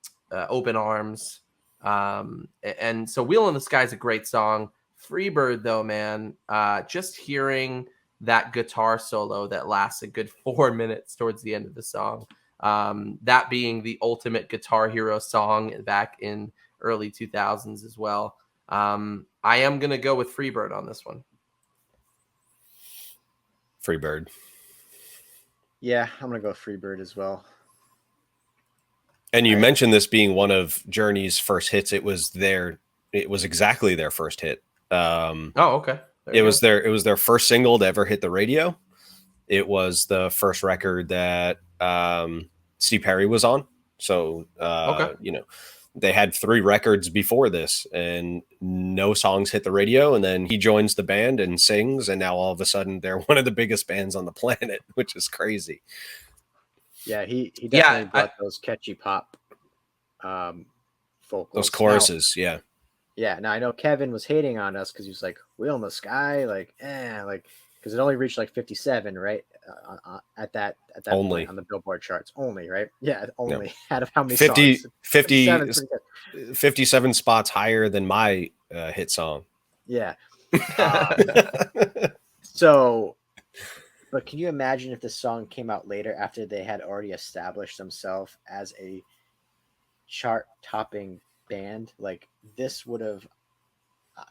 Arms. And so Wheel in the Sky is a great song. Freebird, though, man, just hearing that guitar solo that lasts a good 4 minutes towards the end of the song. That being the ultimate Guitar Hero song back in early 2000s as well. I am going to go with Freebird on this one. Freebird. Yeah, I'm going to go Freebird as well. And you mentioned this being one of Journey's first hits. It was exactly their first hit. Oh, okay. It was their first single to ever hit the radio. It was the first record that Steve Perry was on. So, Okay. you know, they had 3 records before this and no songs hit the radio. And then he joins the band and sings. And now all of a sudden they're one of the biggest bands on the planet, which is crazy. Yeah, he definitely brought I- those catchy pop vocals. Those choruses. Yeah. Yeah, now I know Kevin was hating on us because he was like, Wheel in the Sky, because it only reached like 57, right? At that Only. point on the Billboard charts. Only, right? Yeah, only. Out of how many 50, songs? 50, 57 is pretty good. 57 spots higher than my hit song. Yeah. So, but can you imagine if this song came out later after they had already established themselves as a chart-topping band? Like, this would have,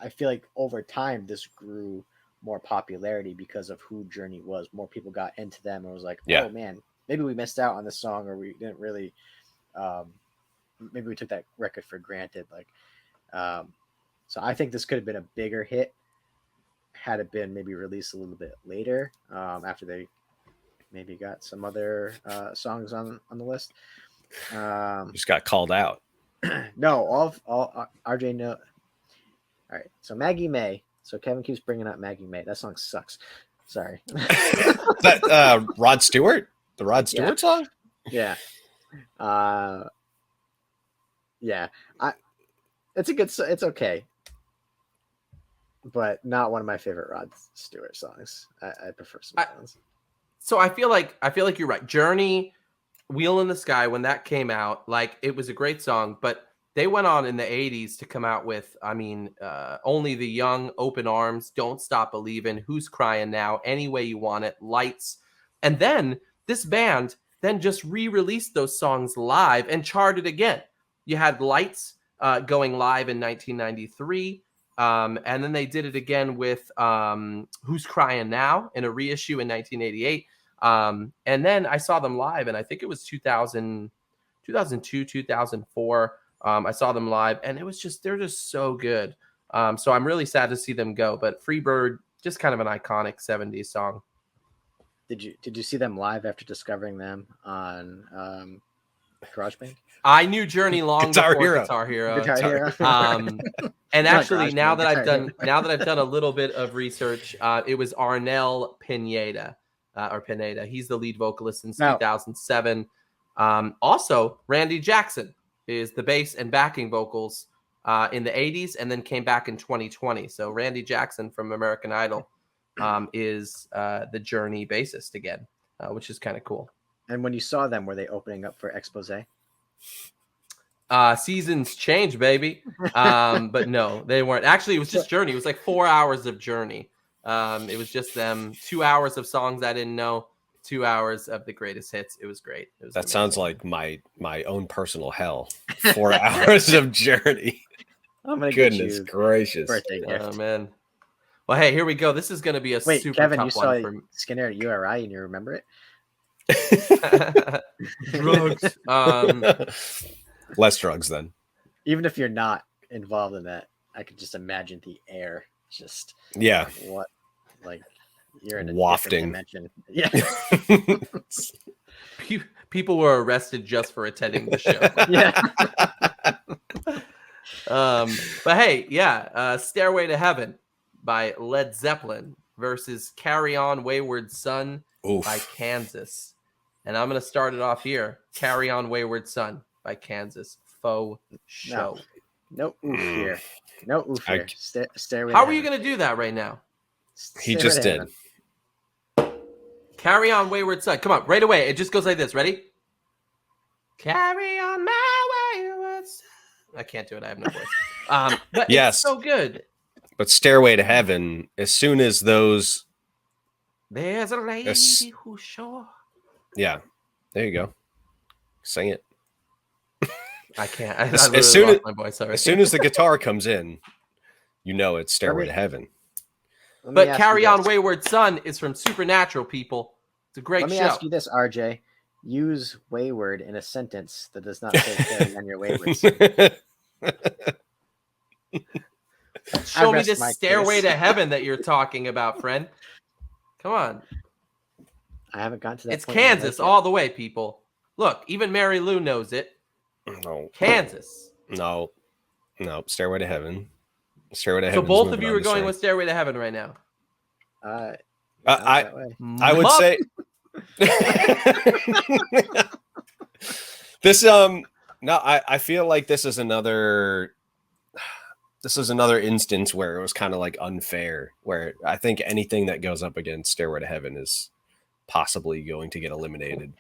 I feel like over time, this grew more popularity because of who Journey was. More people got into them and was like, Yeah. oh man, maybe we missed out on this song, or we didn't really, maybe we took that record for granted. So I think this could have been a bigger hit had it been maybe released a little bit later, after they maybe got some other songs on the list. Just got called out. No, all RJ no. All right, so Maggie May. So Kevin keeps bringing up Maggie May. That song sucks. Sorry. Is that Rod Stewart? The Rod Stewart song? Yeah. Yeah. It's a good. It's okay, but not one of my favorite Rod Stewart songs. I prefer some other ones. So I feel like you're right. Journey, Wheel in the Sky, when that came out, like, it was a great song, but they went on in the 80s to come out with, Only the Young, Open Arms, Don't Stop Believin', Who's Crying Now, Any Way You Want It, Lights. And then this band then just re-released those songs live and charted again. You had Lights going live in 1993. And then they did it again with Who's Crying Now in a reissue in 1988. And then I saw them live, and I think it was 2002, 2004. I saw them live, and they're just so good. So I'm really sad to see them go. But Freebird, just kind of an iconic 70s song. Did you see them live after discovering them on GarageBand? I knew Journey long Guitar before Hero. Guitar Hero. Guitar Hero. And Not actually, GarageBand, now that Guitar I've done a little bit of research, it was Arnel Pineda or Pineda. He's the lead vocalist since 2007. Also, Randy Jackson is the bass and backing vocals in the 80s, and then came back in 2020. So Randy Jackson from American Idol is the Journey bassist again, which is kind of cool. And when you saw them, were they opening up for Expose? Seasons change, baby. But no, they weren't. Actually, it was just Journey. It was like 4 hours of Journey. It was just them, 2 hours of songs I didn't know, 2 hours of the greatest hits. It was great. It was That amazing. sounds like my own personal hell. 4 hours of Journey. I'm gonna Goodness get you gracious. birthday gift. Oh man. Well, hey, here we go. This is going to be a Wait, super Kevin, you tough saw one for me. Skinner at URI and you remember it? Drugs. Less drugs then. Even if you're not involved in that, I could just imagine the air. Just Yeah. what, like you're in a Wafting. different dimension. Yeah. People were arrested just for attending the show. Yeah. But hey, yeah, Stairway to Heaven by Led Zeppelin versus Carry On Wayward Son Oof. by Kansas. And I'm going to start it off here. Carry On Wayward Son by Kansas. Faux show. No oof here. No oof here. Stairway How to are you Heaven. going to do that right now? He Stairway just to did. Heaven. Carry On Wayward Son. Come on, right away. It just goes like this. Ready? Carry on my wayward son. I can't do it. I have no voice. But Yes. it's so good. But Stairway to Heaven, as soon as those, There's a lady Yes. who's sure. yeah, there you go. Sing it. I can't. I As literally soon lost as- my voice already. As soon as the guitar comes in, you know it's Stairway to Heaven. Let me But ask Carry you On this. Wayward Son is from Supernatural, people. It's a great Let me show. ask you this, RJ. Use wayward in a sentence that does not say carry on your wayward son. Show me rest this my Stairway case. to Heaven that you're talking about, friend. Come on. I haven't gotten to that. It's point in my Kansas life all the way, people. Look, even Mary Lou knows it. No, Kansas. no, Stairway to Heaven. Stairway to So Heaven. both of you are going with Stairway to Heaven right now. yet. I That way. I would say this. No, I feel like this is another instance where it was kind of like unfair. Where I think anything that goes up against Stairway to Heaven is possibly going to get eliminated.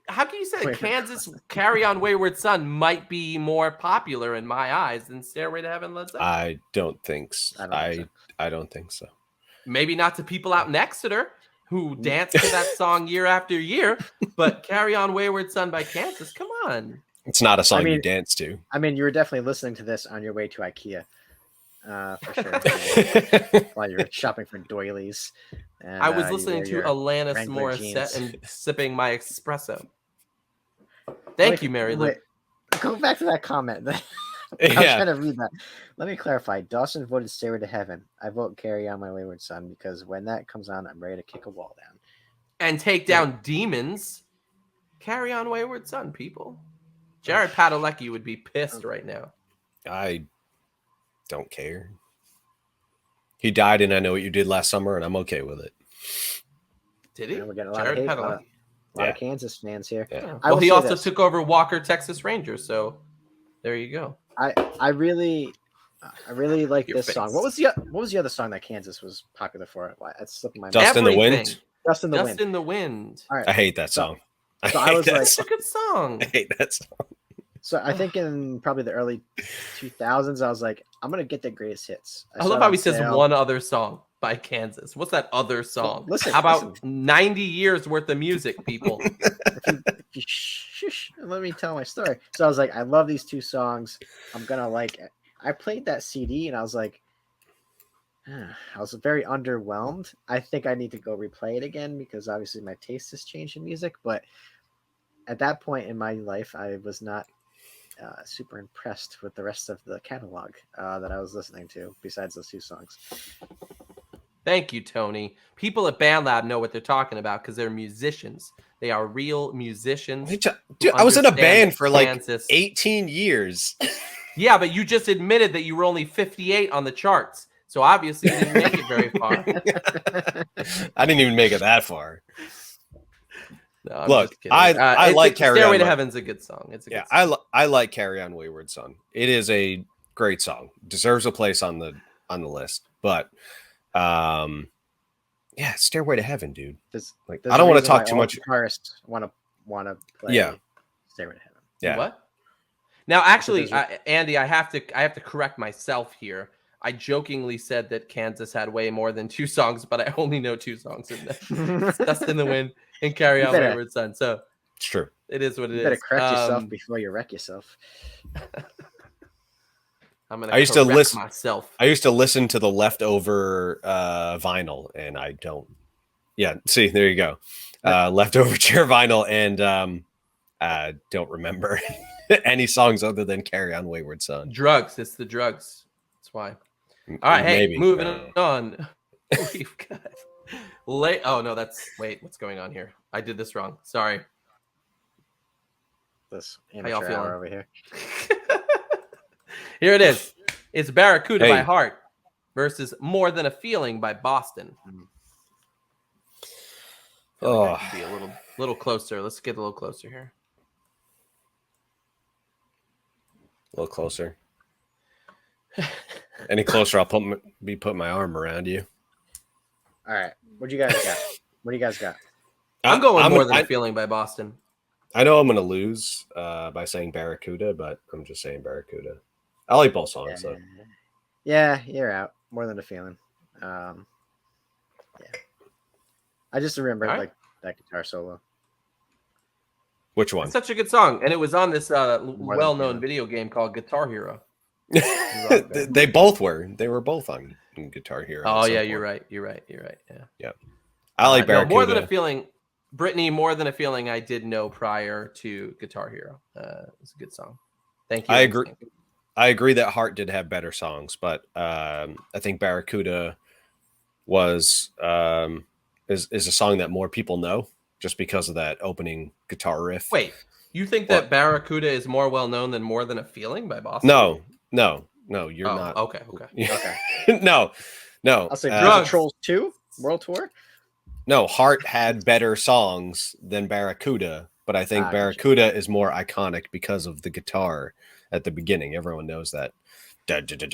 How can you say that Wait. Kansas Carry On Wayward Son might be more popular in my eyes than Stairway to Heaven, Led Zeppelin? I don't think so. I don't think so. Maybe not to people out in Exeter who dance to that song year after year, but Carry On Wayward Son by Kansas, come on. It's not a song I mean- you dance to. I mean, you were definitely listening to this on your way to IKEA, for sure. While you were shopping for doilies. And, I was you listening wear to your Alanis Wrangler Morissette jeans. and sipping my espresso. Thank you, Mary Lou. Wait, go back to that comment. I was Yeah, trying to read that. Let me clarify. Dawson voted Stairway to Heaven. I vote Carry On My Wayward Son because when that comes on, I'm ready to kick a wall down. And take down demons. Carry On Wayward Son, people. Jared Padalecki would be pissed right now. I don't care. He died, and I know what you did last summer, and I'm okay with it. Did he? And we're getting a lot Jared of hate. A lot Padalecki. of, lot Yeah. of Kansas fans here. Yeah. I Well, will he say also this. took over Walker, Texas Rangers, so there you go. I really like Your this face. song. What was the other song that Kansas was popular for? Why, that's slipping my mind. Dust in the Everything. Wind. Dust in the Dust Wind. in the Wind. All right. I hate that song. So I was hate that like- It's a song. good song. I hate that song. So I think in probably the early 2000s, I was like, I'm gonna get the greatest hits. I love saw it how on he says sale. one other song. by Kansas? What's that other song? Listen, How about listen. 90 years worth of music, people? If you shush, let me tell my story. So I was like, I love these two songs. I'm gonna like it. I played that CD and I was like, I was very underwhelmed. I think I need to go replay it again because obviously my taste has changed in music. But at that point in my life, I was not super impressed with the rest of the catalog that I was listening to besides those two songs. Thank you, Tony. People at BandLab know what they're talking about because they're musicians. They are real musicians. Dude, I was in a understand band for like Kansas. 18 years. Yeah, but you just admitted that you were only 58 on the charts. So obviously you didn't make it very far. I didn't even make it that far. No, I'm Look, just kidding. I like Carry Stairway On. to Heaven's a good song. It's a good Yeah, song. I like Carry On Wayward Son. It is a great song. Deserves a place on the list. But yeah, Stairway to Heaven, dude. There's I don't a want to reason talk why too all much. Guitarists want to play Yeah. Stairway to Heaven. Yeah. What? Now, actually, Because Andy, I have to correct myself here. I jokingly said that Kansas had way more than two songs, but I only know two songs in there. It's Dust in the Wind and Carry On Wayward Son. So It's true. it is what it is. You better correct yourself before you wreck yourself. I'm gonna I used to correct listen myself. I used to listen to the leftover vinyl, and I don't. Yeah, see, there you go. Leftover chair vinyl, and don't remember any songs other than Carry On Wayward Son. Drugs. It's the drugs. That's why. All right, hey, Maybe. moving on. We've got Oh no, wait. What's going on here? I did this wrong. Sorry. This How y'all amateur feeling? hour over here. Here it is. It's Barracuda Hey. by Heart versus More Than a Feeling by Boston. I feel like I could be a little closer. Let's get a little closer here. A little closer. Any closer, I'll be putting my arm around you. All right. What do you guys got? What do you guys got? I'm going More Than a Feeling by Boston. I know I'm going to lose by saying Barracuda, but I'm just saying Barracuda. I like both songs, though. Yeah, you're out. More Than a Feeling. Yeah. I just remember All right. like that guitar solo. Which one? It's such a good song, and it was on this Feeling. well-known video game called Guitar Hero. They both were. They were both on Guitar Hero. Oh yeah, you're right. You're right. Yeah. I like Barracuda. No, More Than a Feeling. Brittany, More Than a Feeling. I did know prior to Guitar Hero. It's a good song. Thank you. I agree. I agree that Heart did have better songs, but I think Barracuda was is a song that more people know just because of that opening guitar riff. Wait, you think that Barracuda is more well known than More Than a Feeling by Boston? No, you're not. Okay. no. I'll say Drugs. Trolls 2 World Tour. No, Heart had better songs than Barracuda, but I think Barracuda is more iconic because of the guitar at the beginning. Everyone knows that. Do you think if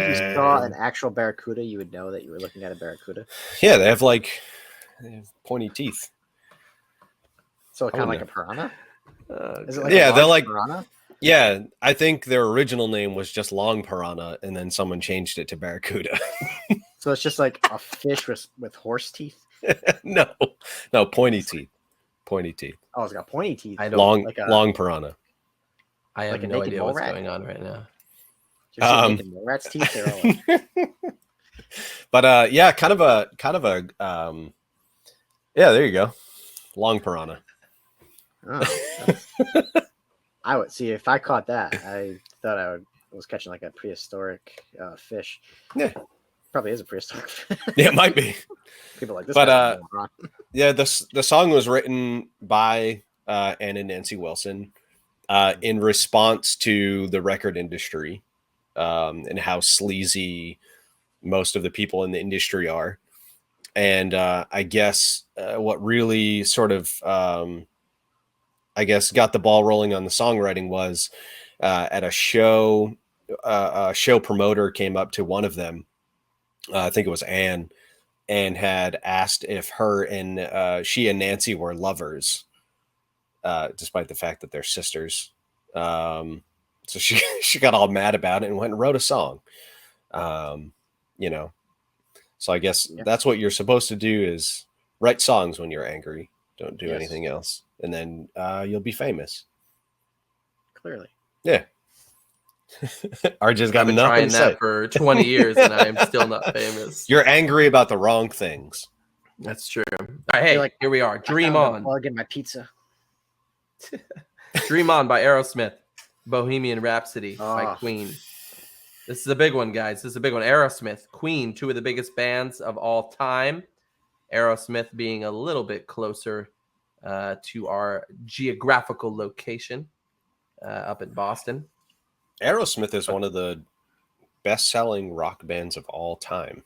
you saw an actual Barracuda, you would know that you were looking at a Barracuda? Yeah, they have pointy teeth. So kind of like a piranha? Is it like they're like piranha? Yeah, I think their original name was just Long Piranha, and then someone changed it to Barracuda. So it's just like a fish with horse teeth? No, pointy teeth. Pointy teeth. Oh, it's got pointy teeth. Long piranha. I have no idea what's going on right now. Naked mole rat's teeth. They're all But yeah, kind of a yeah, there you go. Long piranha. Oh, I would see if I caught that. I thought I was catching like a prehistoric fish. Yeah, probably is a prehistoric fish. Yeah, it might be. People like this. But yeah, the song was written by Ann and Nancy Wilson in response to the record industry and how sleazy most of the people in the industry are. And I guess what really sort of got the ball rolling on the songwriting was at a show promoter came up to one of them. I think it was Anne, and had asked if she and Nancy were lovers, despite the fact that they're sisters. So she got all mad about it and went and wrote a song. you know. So I guess that's what you're supposed to do is write songs when you're angry. Don't do anything else. And then you'll be famous. Clearly. Yeah. RJ's got I've been nothing trying to that say. for 20 years and I am still not famous. You're angry about the wrong things. That's true. All right, hey, here we are. Dream On. Bug in my pizza. Dream On by Aerosmith. Bohemian Rhapsody by Queen. This is a big one, guys. This is a big one. Aerosmith, Queen, two of the biggest bands of all time. Aerosmith being a little bit closer to our geographical location up in Boston. Aerosmith is one of the best-selling rock bands of all time.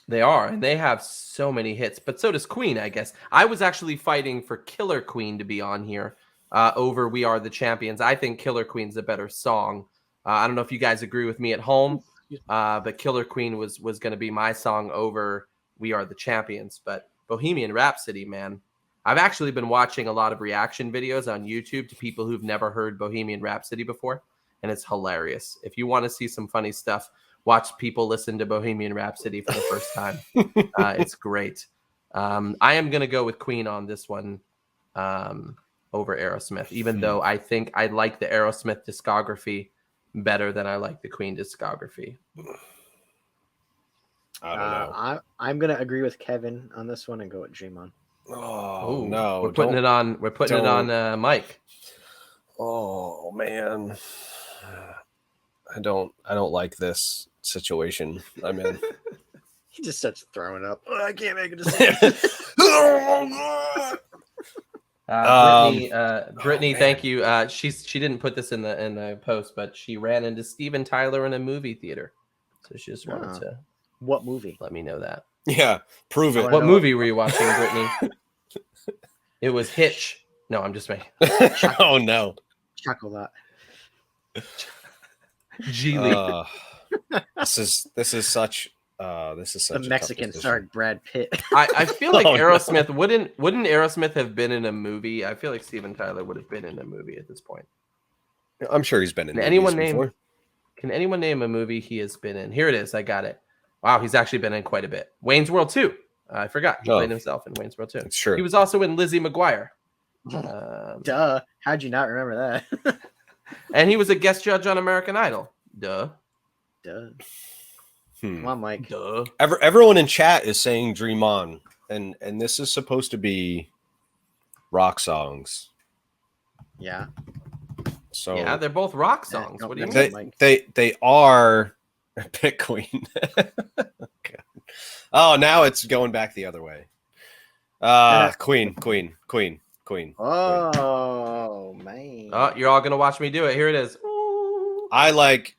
They are, and they have so many hits, but so does Queen, I guess. I was actually fighting for Killer Queen to be on here over We Are the Champions. I think Killer Queen's a better song. I don't know if you guys agree with me at home, but Killer Queen was going to be my song over We Are the Champions. But Bohemian Rhapsody, man. I've actually been watching a lot of reaction videos on YouTube to people who've never heard Bohemian Rhapsody before, and it's hilarious. If you want to see some funny stuff, watch people listen to Bohemian Rhapsody for the first time. It's great. I am going to go with Queen on this one over Aerosmith, even though I think I like the Aerosmith discography better than I like the Queen discography. I don't know. I'm going to agree with Kevin on this one and go with Dream On. Oh, no. We're putting it on. We're putting it on Mike. Oh, man. I don't like this situation I'm in. He just starts throwing up. I can't make a decision. Brittany, thank you. She didn't put this in the post, but she ran into Steven Tyler in a movie theater, so she just wanted to. What movie? Let me know that. Yeah, prove it. What movie were you watching, Brittany? It was Hitch. No, I'm just making. Oh no, Chocolate. Geely. This is such the Mexican starred Brad Pitt. I feel like Aerosmith wouldn't Aerosmith have been in a movie? I feel like Steven Tyler would have been in a movie at this point. I'm sure he's been in. Can anyone name a movie he has been in? Here it is. I got it. Wow, he's actually been in quite a bit. Wayne's World 2. I forgot. He played himself in Wayne's World 2. It's true. He was also in Lizzie McGuire. Duh. How'd you not remember that? And he was a guest judge on American Idol. Duh. Come on, Mike. Duh. Everyone in chat is saying Dream On. And this is supposed to be rock songs. Yeah. So yeah, they're both rock songs. What do you mean? They are pick Queen. Oh, now it's going back the other way. Queen. Oh man. Oh, you're all gonna watch me do it. Here it is. Ooh. I like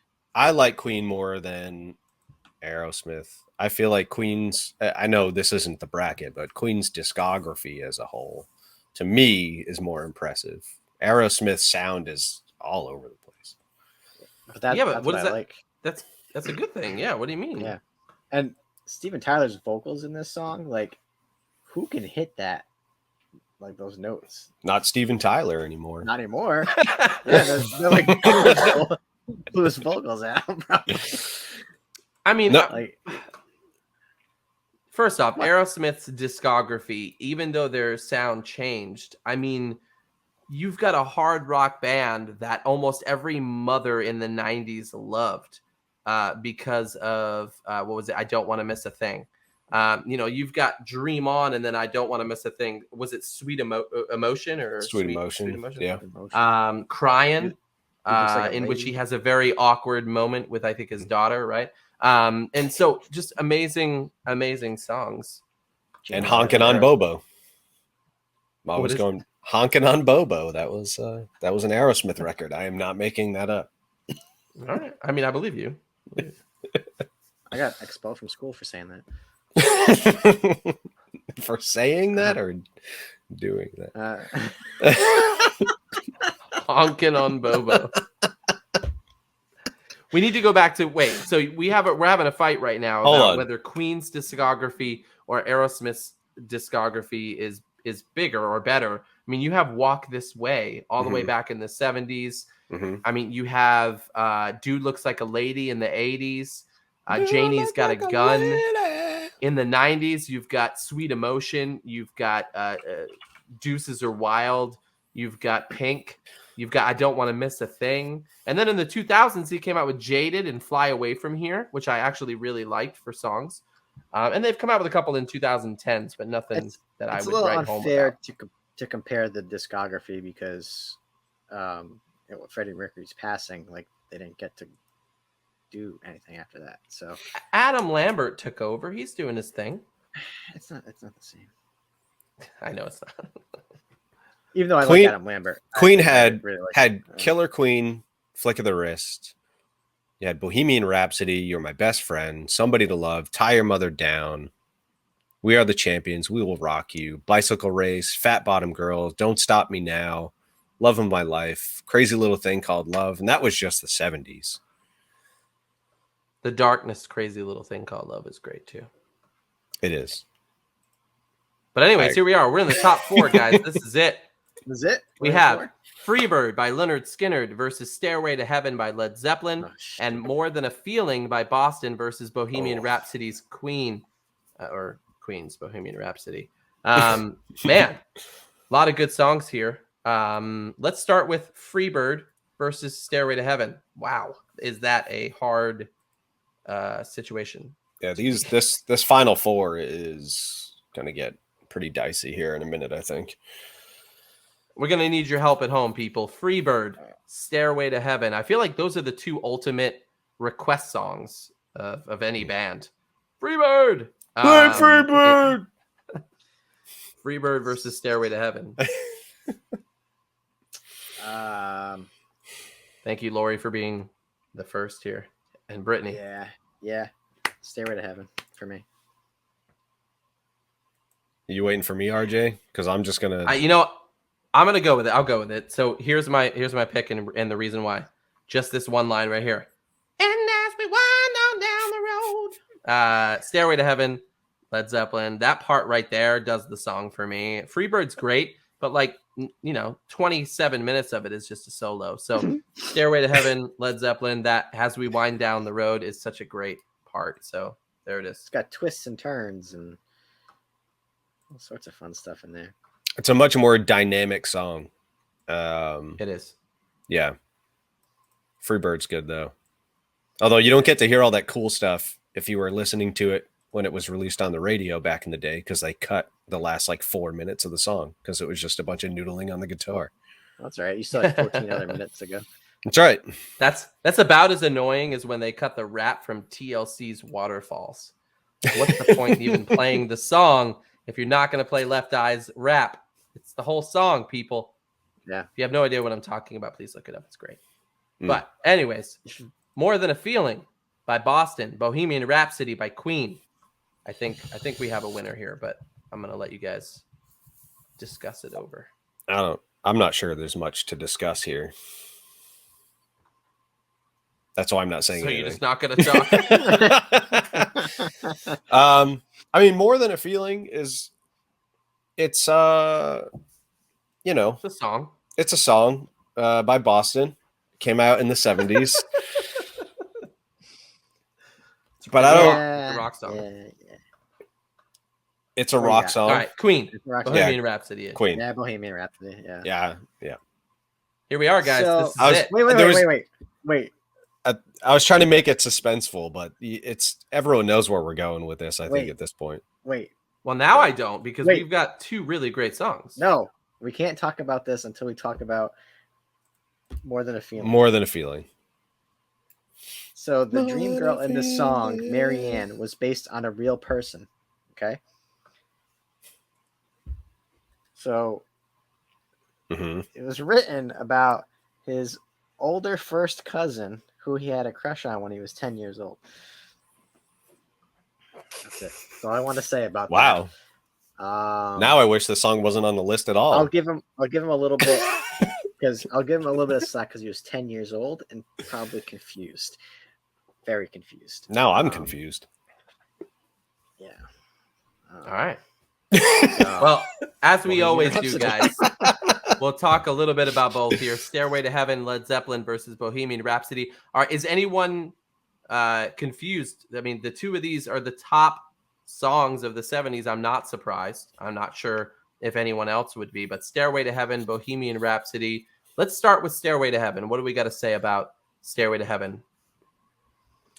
Queen more than Aerosmith. I feel like Queen's. I know this isn't the bracket, but Queen's discography as a whole, to me, is more impressive. Aerosmith's sound is all over the place. But that's what I like. That's a good thing. Yeah. What do you mean? Yeah. And Steven Tyler's vocals in this song, like, who can hit that? Like those notes. Not Steven Tyler anymore. Not anymore. They're like blew his vocals out, bro. I mean, like, first off, Aerosmith's discography, even though their sound changed, I mean, you've got a hard rock band that almost every mother in the 90s loved because of, what was it? I Don't Want to Miss a Thing. You've got Dream On, and then I Don't Want to Miss a Thing. Was it Sweet Emotion or Sweet Emotion? Yeah. Crying, like in which he has a very awkward moment with, I think, his daughter, right? And so just amazing songs. And Honkin' on Bobo. I'm always going Honkin' on Bobo. That was an Aerosmith record. I am not making that up. All right. I mean, I believe you. I got expelled from school for saying that. For saying that or doing that? Honkin' on Bobo. We need to go back to So we're having a fight right now about whether Queen's discography or Aerosmith's discography is bigger or better. I mean, you have Walk This Way all the way back in the 70s. I mean, you have Dude Looks Like a Lady in the 80s. Janie's Got a Gun. In the 90s, you've got Sweet Emotion. You've got Deuces Are Wild. You've got Pink. You've got I Don't Want to Miss a Thing. And then in the 2000s, he came out with Jaded and Fly Away From Here, which I actually really liked for songs. And they've come out with a couple in 2010s, but nothing that I would write home about. It's a little unfair to compare the discography because Freddie Mercury's passing, like they didn't get to do anything after that. So Adam Lambert took over. He's doing his thing. It's not the same. I know it's not. Even though I like Adam Lambert. Queen had Killer Queen, Flick of the Wrist. You had Bohemian Rhapsody, You're My Best Friend, Somebody to Love, Tie Your Mother Down, We Are the Champions, We Will Rock You, Bicycle Race, Fat Bottom Girls, Don't Stop Me Now, Love of My Life, Crazy Little Thing Called Love, and that was just the 70s. The Darkness, Crazy Little Thing Called Love is great too. It is. But anyways, here we are. We're in the top 4, guys. This is it. This is it? We have Freebird by Leonard Skinner versus Stairway to Heaven by Led Zeppelin, and More Than a Feeling by Boston versus Bohemian Rhapsody's Queen, or Queen's Bohemian Rhapsody. Man, a lot of good songs here. Let's start with Freebird versus Stairway to Heaven. Wow, is that a hard situation? Yeah, this final 4 is gonna get pretty dicey here in a minute, I think. We're going to need your help at home, people. Freebird, Stairway to Heaven. I feel like those are the 2 ultimate request songs of any band. Freebird! Freebird! Freebird versus Stairway to Heaven. Thank you, Lori, for being the first here. And Brittany. Yeah. Stairway to Heaven for me. You waiting for me, RJ? Because I'm just going to... I'm gonna go with it. I'll go with it. So here's my pick and the reason why. Just this one line right here. And as we wind on down the road, Stairway to Heaven, Led Zeppelin. That part right there does the song for me. Freebird's great, but 27 minutes of it is just a solo. So Stairway to Heaven, Led Zeppelin. That as we wind down the road is such a great part. So there it is. It's got twists and turns and all sorts of fun stuff in there. It's a much more dynamic song. It is. Yeah. Freebird's good, though. Although you don't get to hear all that cool stuff if you were listening to it when it was released on the radio back in the day, because they cut the last 4 minutes of the song because it was just a bunch of noodling on the guitar. That's all right. You still had 14 other minutes to go. That's right. That's about as annoying as when they cut the rap from TLC's Waterfalls. What's the point in even playing the song if you're not going to play Left Eye's rap? It's the whole song, people. Yeah. If you have no idea what I'm talking about, please look it up. It's great. But anyways, More Than a Feeling by Boston, Bohemian Rhapsody by Queen. I think we have a winner here, but I'm going to let you guys discuss it over. I'm not sure there's much to discuss here. That's why I'm not saying anything. You're just not going to talk? More Than a Feeling is... It's a song. It's a song by Boston. Came out in the 70s. But I don't. It's a rock song. Yeah. It's a rock song. All right, Queen. Bohemian Rhapsody. Queen. Yeah, Bohemian Rhapsody. Yeah. Here we are, guys. So, this is it. Wait. I was trying to make it suspenseful, but everyone knows where we're going with this. I think at this point. Wait. Well, now I don't because we've got 2 really great songs. No, we can't talk about this until we talk about More Than a Feeling. More Than a Feeling. So the dream girl in this song, Marianne, was based on a real person. Okay. So it was written about his older first cousin who he had a crush on when he was 10 years old. That's it. That's all I want to say about that. Wow. Now I wish the song wasn't on the list at all. I'll give him a little bit because I'll give him a little bit of slack because he was 10 years old and probably confused. Very confused. Now I'm confused. Yeah. All right. Well, as we always do, guys, we'll talk a little bit about both here. Stairway to Heaven, Led Zeppelin versus Bohemian Rhapsody. Is anyone confused. I mean, the two of these are the top songs of the 70s. I'm not surprised. I'm not sure if anyone else would be, but Stairway to Heaven, Bohemian Rhapsody. Let's start with Stairway to Heaven. What do we got to say about Stairway to Heaven?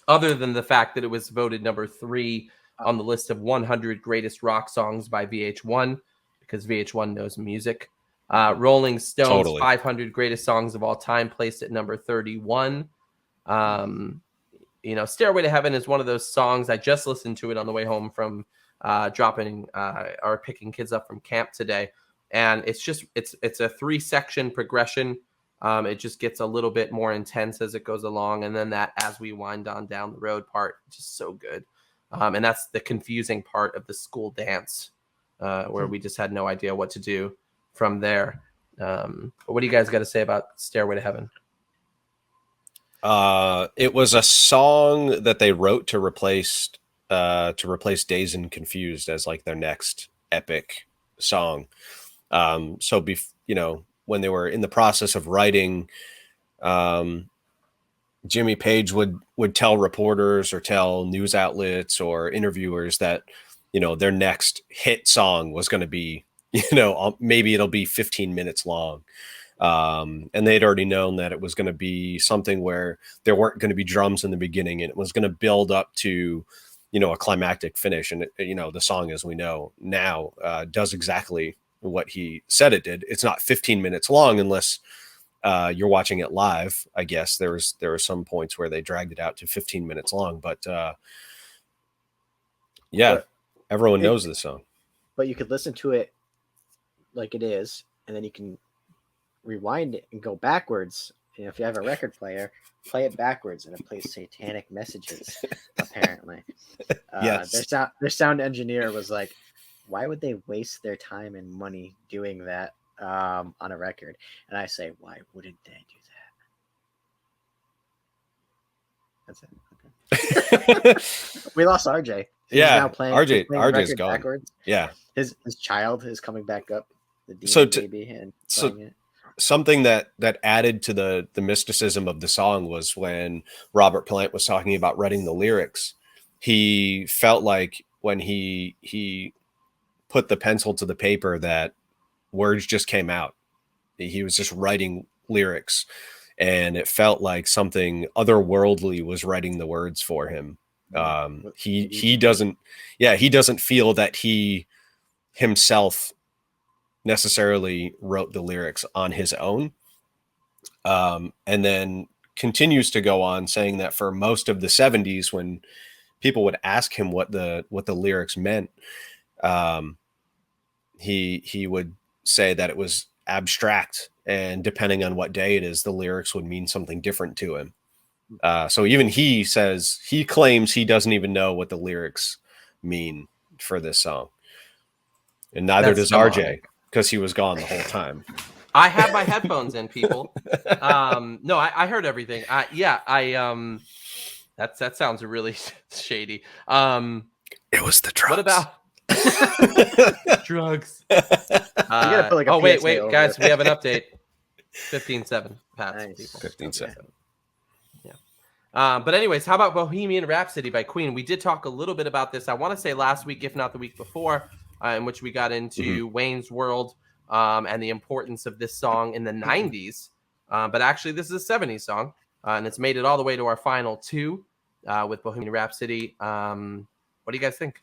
Other than the fact that it was voted number 3 on the list of 100 greatest rock songs by VH1, because VH1 knows music. Rolling Stone's Totally. 500 greatest songs of all time, placed at number 31. Stairway to Heaven is one of those songs. I just listened to it on the way home from dropping or picking kids up from camp today. And it's a 3-section progression. It just gets a little bit more intense as it goes along. And then that as we wind on down the road part, just so good. And that's the confusing part of the school dance where we just had no idea what to do from there. But what do you guys got to say about Stairway to Heaven? It was a song that they wrote to replace Dazed and Confused as like their next epic song. When they were in the process of writing, Jimmy Page would tell reporters or tell news outlets or interviewers that, their next hit song was going to be, maybe it'll be 15 minutes long. And they'd already known that it was going to be something where there weren't going to be drums in the beginning, and it was going to build up to, a climactic finish. And, the song, as we know now, does exactly what he said it did. It's not 15 minutes long unless you're watching it live. I guess there were some points where they dragged it out to 15 minutes long, but everyone knows this song. But you could listen to it like it is, and then you can rewind it and go backwards. If you have a record player, play it backwards, and it plays satanic messages. Apparently, yes. Their sound engineer was like, "Why would they waste their time and money doing that on a record?" And I say, "Why wouldn't they do that?" That's it. Okay. We lost RJ. He's now playing RJ's gone. Backwards. Yeah, his child is coming back up. The demon baby and playing it. Something that added to the mysticism of the song was when Robert Plant was talking about writing the lyrics. He felt like when he put the pencil to the paper that words just came out. He was just writing lyrics, and it felt like something otherworldly was writing the words for him. He doesn't feel that he himself necessarily wrote the lyrics on his own, and then continues to go on saying that for most of the 70s, when people would ask him what the lyrics meant, he would say that it was abstract, and depending on what day it is, the lyrics would mean something different to him. So even he claims he doesn't even know what the lyrics mean for this song, and neither does RJ, because he was gone the whole time. I have my headphones in, people. No, I heard everything. That sounds really shady. It was the drugs. What about drugs? Like wait, guys, we have an update. 15-7. Pass. Nice. 15-7. But anyways, how about Bohemian Rhapsody by Queen? We did talk a little bit about this, I want to say last week, if not the week before, in which we got into Wayne's World and the importance of this song in the 90s. But actually, this is a 70s song, and it's made it all the way to our final 2 with Bohemian Rhapsody. What do you guys think?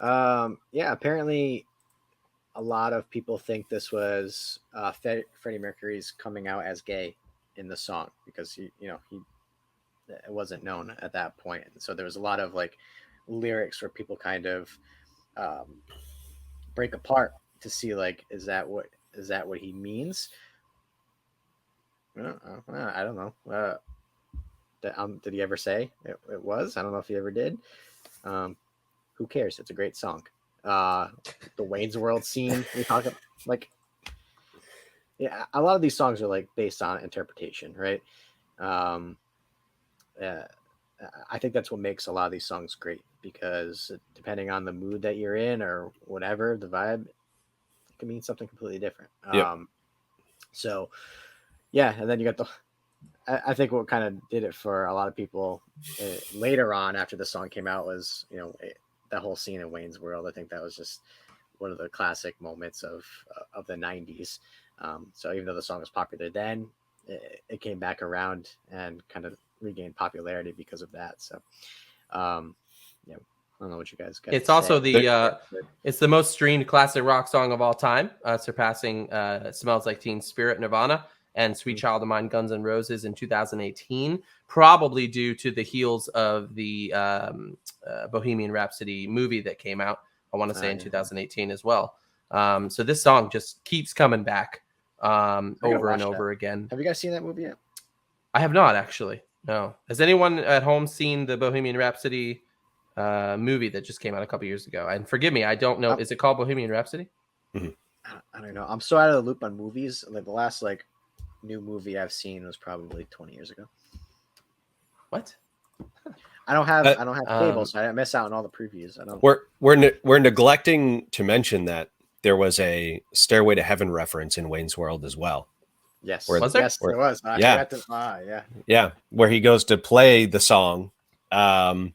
Apparently a lot of people think this was Freddie Mercury's coming out as gay in the song, because he it wasn't known at that point. So there was a lot of like lyrics where people kind of break apart to see like, is that what he means? I don't know. Did he ever say it was? I don't know if he ever did. Who cares? It's a great song. The Wayne's World scene we talk about, like, yeah, a lot of these songs are like based on interpretation, right? I think that's what makes a lot of these songs great, because depending on the mood that you're in or whatever the vibe, it can mean something completely different. Yep. So yeah, and then you got I think what kind of did it for a lot of people later on after the song came out was, that whole scene in Wayne's World. I think that was just one of the classic moments of the 90s. So even though the song was popular then, it came back around and kind of regained popularity because of that. So, yeah, I don't know what you guys got. It's also it's the most streamed classic rock song of all time, surpassing "Smells Like Teen Spirit" Nirvana and "Sweet Child of Mine" Guns N' Roses in 2018, probably due to the heels of the Bohemian Rhapsody movie that came out. I want to say in 2018 as well. So this song just keeps coming back over and over again. Have you guys seen that movie yet? I have not, actually. No. Has anyone at home seen the Bohemian Rhapsody movie that just came out a couple years ago? And forgive me, I don't know. Is it called Bohemian Rhapsody? I don't know. I'm so out of the loop on movies. Like the last new movie I've seen was probably 20 years ago. What? I don't have cable, so I miss out on all the previews. I don't. We're neglecting to mention that there was a Stairway to Heaven reference in Wayne's World as well. Yes, was there? Yes, there was. Yeah, where he goes to play the song, and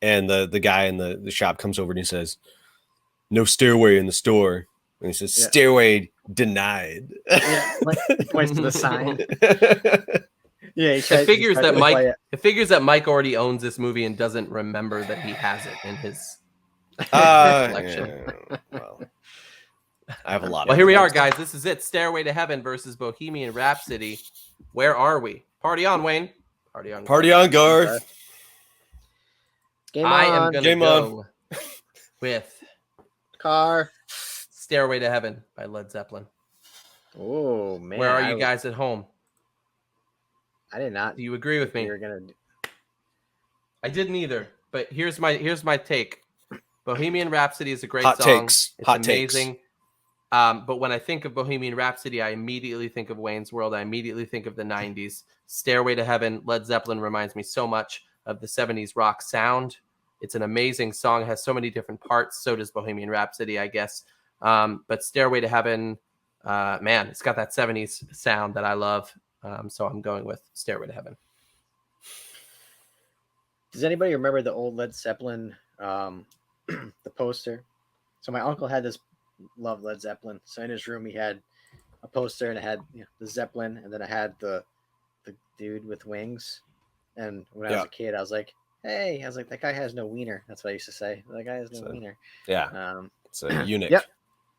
the guy in the shop comes over and he says, "No stairway in the store," and he says, "Stairway denied." Yeah, points to the sign. Yeah, it figures that Mike already owns this movie and doesn't remember that he has it in his collection. Yeah, well, I have a lot. Well, here we are, guys. This is it. Stairway to Heaven versus Bohemian Rhapsody. Where are we? Party on, Wayne. Party on, Garth. I am going to go with Car. Stairway to Heaven by Led Zeppelin. Oh, man. Where are you guys at home? I did not. Do you agree with me? I didn't either. But here's my take. Bohemian Rhapsody is a great song. Takes. It's amazing. But when I think of Bohemian Rhapsody, I immediately think of Wayne's World. I immediately think of the 90s. Stairway to Heaven, Led Zeppelin reminds me so much of the 70s rock sound. It's an amazing song. It has so many different parts. So does Bohemian Rhapsody, I guess. But Stairway to Heaven, man, it's got that 70s sound that I love. So I'm going with Stairway to Heaven. Does anybody remember the old Led Zeppelin, the poster? So my uncle had this, loved Led Zeppelin. So in his room, he had a poster and it had the Zeppelin, and then I had the dude with wings. And when I was a kid, I was like, hey, that guy has no wiener. That's what I used to say. That guy has no wiener. Yeah. It's a eunuch. Yep.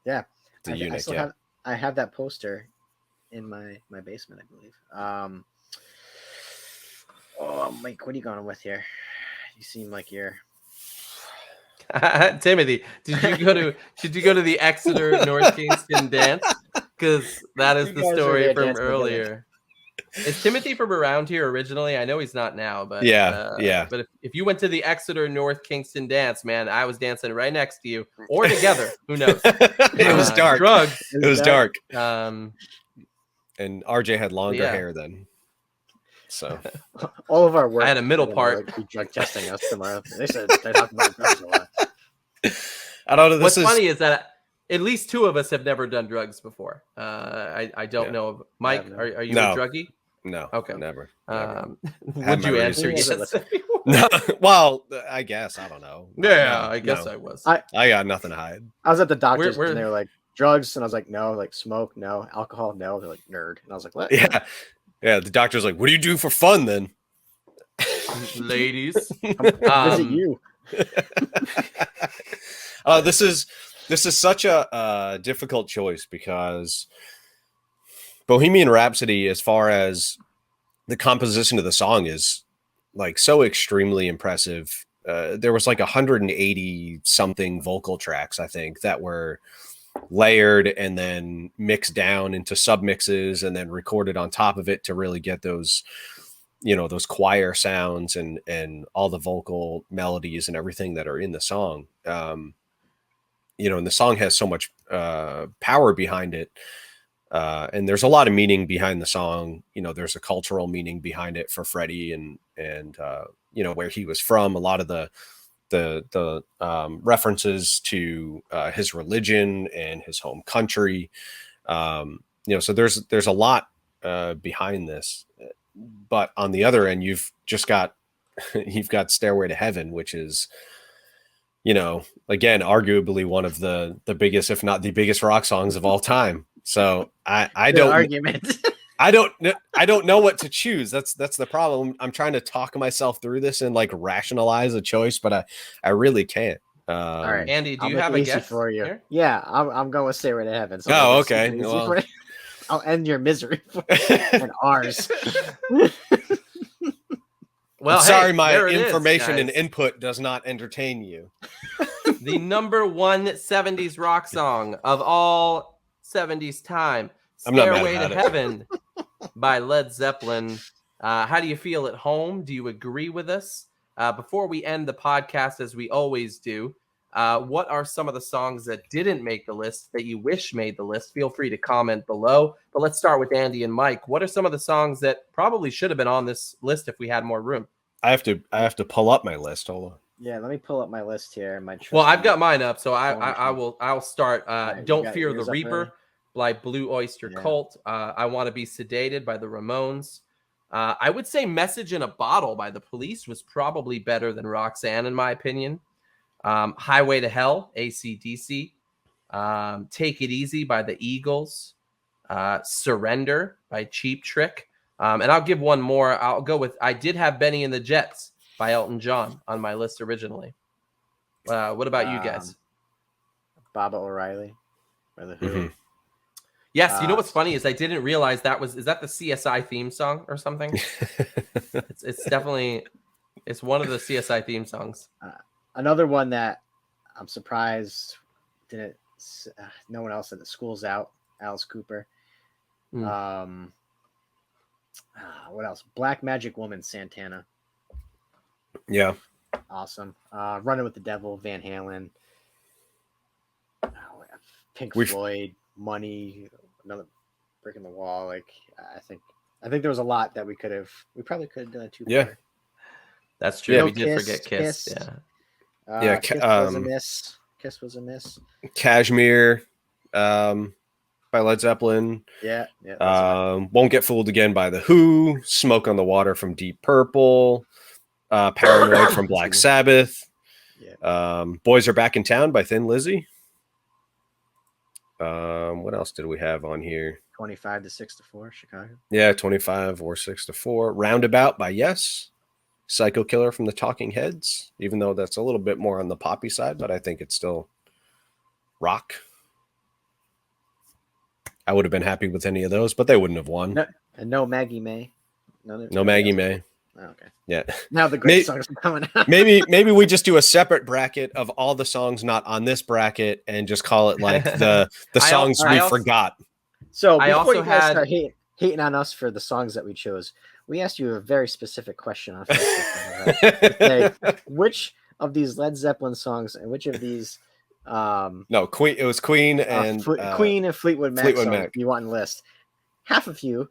Yeah. It's a eunuch. I have that poster in my basement, I believe. Mike, what are you going with here? You seem like you're Timothy. Did you go to the Exeter North Kingston dance? Because that is the story from earlier. Is Timothy from around here originally? I know he's not now, but yeah. But if you went to the Exeter North Kingston dance, man, I was dancing right next to you, or together. Who knows? It was dark. Drugs. It was dark. And RJ had longer hair then. So all of our work. I had a middle part. Be drug testing us tomorrow. They said they talked about drugs a lot. I don't know. What's funny is that at least two of us have never done drugs before. I don't know. Mike, are you a druggie? No. Okay. Never. Would you answer yes? No. Well, I guess. I don't know. Yeah, I guess I was. I got nothing to hide. I was at the doctor's and they were like, drugs, and I was like, no. Like smoke, no. Alcohol, no. They're like, nerd, and I was like, what? Yeah. The doctor's like, what do you do for fun then? Ladies, visit you. This is such a difficult choice because Bohemian Rhapsody, as far as the composition of the song, is like so extremely impressive. There was like 180 something vocal tracks, I think, that were layered and then mixed down into submixes and then recorded on top of it to really get those, those choir sounds and all the vocal melodies and everything that are in the song. And the song has so much power behind it. And there's a lot of meaning behind the song. There's a cultural meaning behind it for Freddie and where he was from. A lot of the references to his religion and his home country. So there's a lot behind this. But on the other end, you've got Stairway to Heaven, which is, again, arguably one of the biggest, if not the biggest rock songs of all time. So I Good don't argument. I don't know what to choose. That's the problem. I'm trying to talk myself through this and like rationalize a choice, but I really can't. All right, Andy, do I'll you make have it a easy guess for you. here? Yeah, I'm going with Stairway to Heaven. So Oh, I'll make it okay. super easy Well. for you. I'll end your misery and ours. Well, I'm sorry, hey, my there it is, information and guys. input does not entertain you. The number one 70s rock song of all 70s time, I'm not mad Stairway to about it. Heaven by Led Zeppelin. How do you feel at home? Do you agree with us? Before we end the podcast, as we always do, what are some of the songs that didn't make the list that you wish made the list? Feel free to comment below. But let's start with Andy and Mike. What are some of the songs that probably should have been on this list if we had more room? I have to pull up my list. Hold on. Yeah, let me pull up my list here. Well, I've got mine up, so I'll start. right, Don't you got Fear the yours up Reaper already? by Blue Oyster Yeah. Cult. I Want to Be Sedated by the Ramones. I would say Message in a Bottle by the Police was probably better than Roxanne, in my opinion. Highway to Hell, AC/DC. Take It Easy by the Eagles. Surrender by Cheap Trick. And I'll give one more. I'll go with I Did Have Benny and the Jets by Elton John on my list originally. What about you guys? Baba O'Reilly by the Who. Mm-hmm. Yes, you know what's funny is I didn't realize is that the CSI theme song or something? It's definitely one of the CSI theme songs. Another one that I'm surprised didn't. No one else said the School's Out. Alice Cooper. Mm. What else? Black Magic Woman, Santana. Yeah. Awesome. Running with the Devil, Van Halen. Pink Floyd, Money, another Brick in the Wall. Like I think there was a lot that we probably could have done too. Yeah. Better. That's true. Yeah. We did forget Kiss. Yeah. Kiss was a miss. Kiss was a miss. Kashmir, by Led Zeppelin. Yeah. Won't Get Fooled Again by The Who. Smoke on the Water from Deep Purple. Paranoid from Black Sabbath. Yeah. Boys Are Back in Town by Thin Lizzy. What else did we have on here? 25 to 6 to 4, Chicago. Yeah, 25 or 6 to 4. Roundabout by Yes. Psycho Killer from the Talking Heads, even though that's a little bit more on the poppy side, but I think it's still rock. I would have been happy with any of those, but they wouldn't have won. No Maggie May. No Maggie May. Oh, okay. Yeah. Now the great songs are coming out. maybe we just do a separate bracket of all the songs not on this bracket and just call it like the songs we forgot. So I before also you guys start hating on us for the songs that we chose, we asked you a very specific question on Facebook. Right? Which of these Led Zeppelin songs and which of these no, Queen. It was Queen and Queen and Fleetwood Mac Fleetwood songs Mac. you want to list. Half of you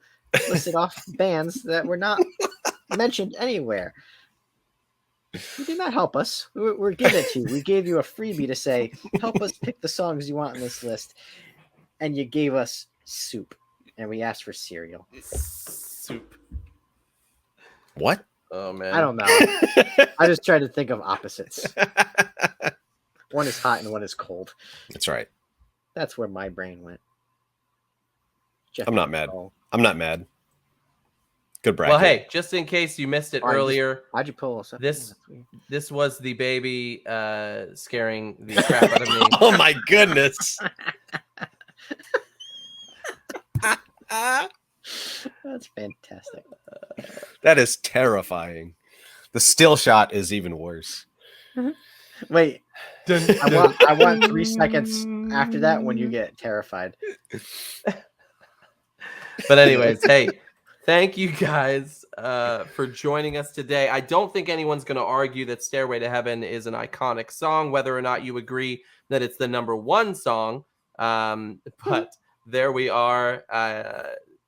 listed off bands that were not mentioned anywhere. You did not help us. We're giving it to you. We gave you a freebie to say, help us pick the songs you want on this list. And you gave us soup. And we asked for cereal. Soup. What? Oh, man. I don't know. I just tried to think of opposites. One is hot and one is cold. That's right. That's where my brain went. I'm not mad. I'm not mad. Good bracket. Well, hey, just in case you missed it earlier, why'd you pull us up? this was the baby scaring the crap out of me. Oh my goodness. That's fantastic. That is terrifying. The still shot is even worse. Wait, I want 3 seconds after that when you get terrified. But anyways, hey, thank you guys for joining us today. I don't think anyone's going to argue that Stairway to Heaven is an iconic song, whether or not you agree that it's the number one song. But there we are,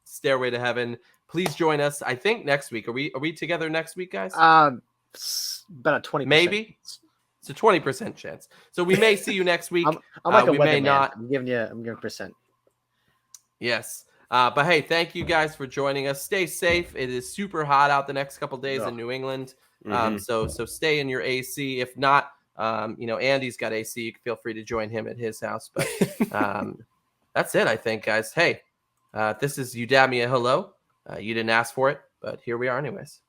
Stairway to Heaven. Please join us. I think next week. Are we together next week, guys? About a 20%. Maybe. It's a 20% chance. So we may see you next week. I'm like a we may weatherman. not. I'm giving percent. Yes. But hey, thank you guys for joining us. Stay safe. It is super hot out the next couple days Ugh. in New England. Mhm. So stay in your AC. If not, Andy's got AC. You can feel free to join him at his house. But that's it, I think, guys. Hey, this is You Dab Me a Hello. You didn't ask for it, but here we are anyways.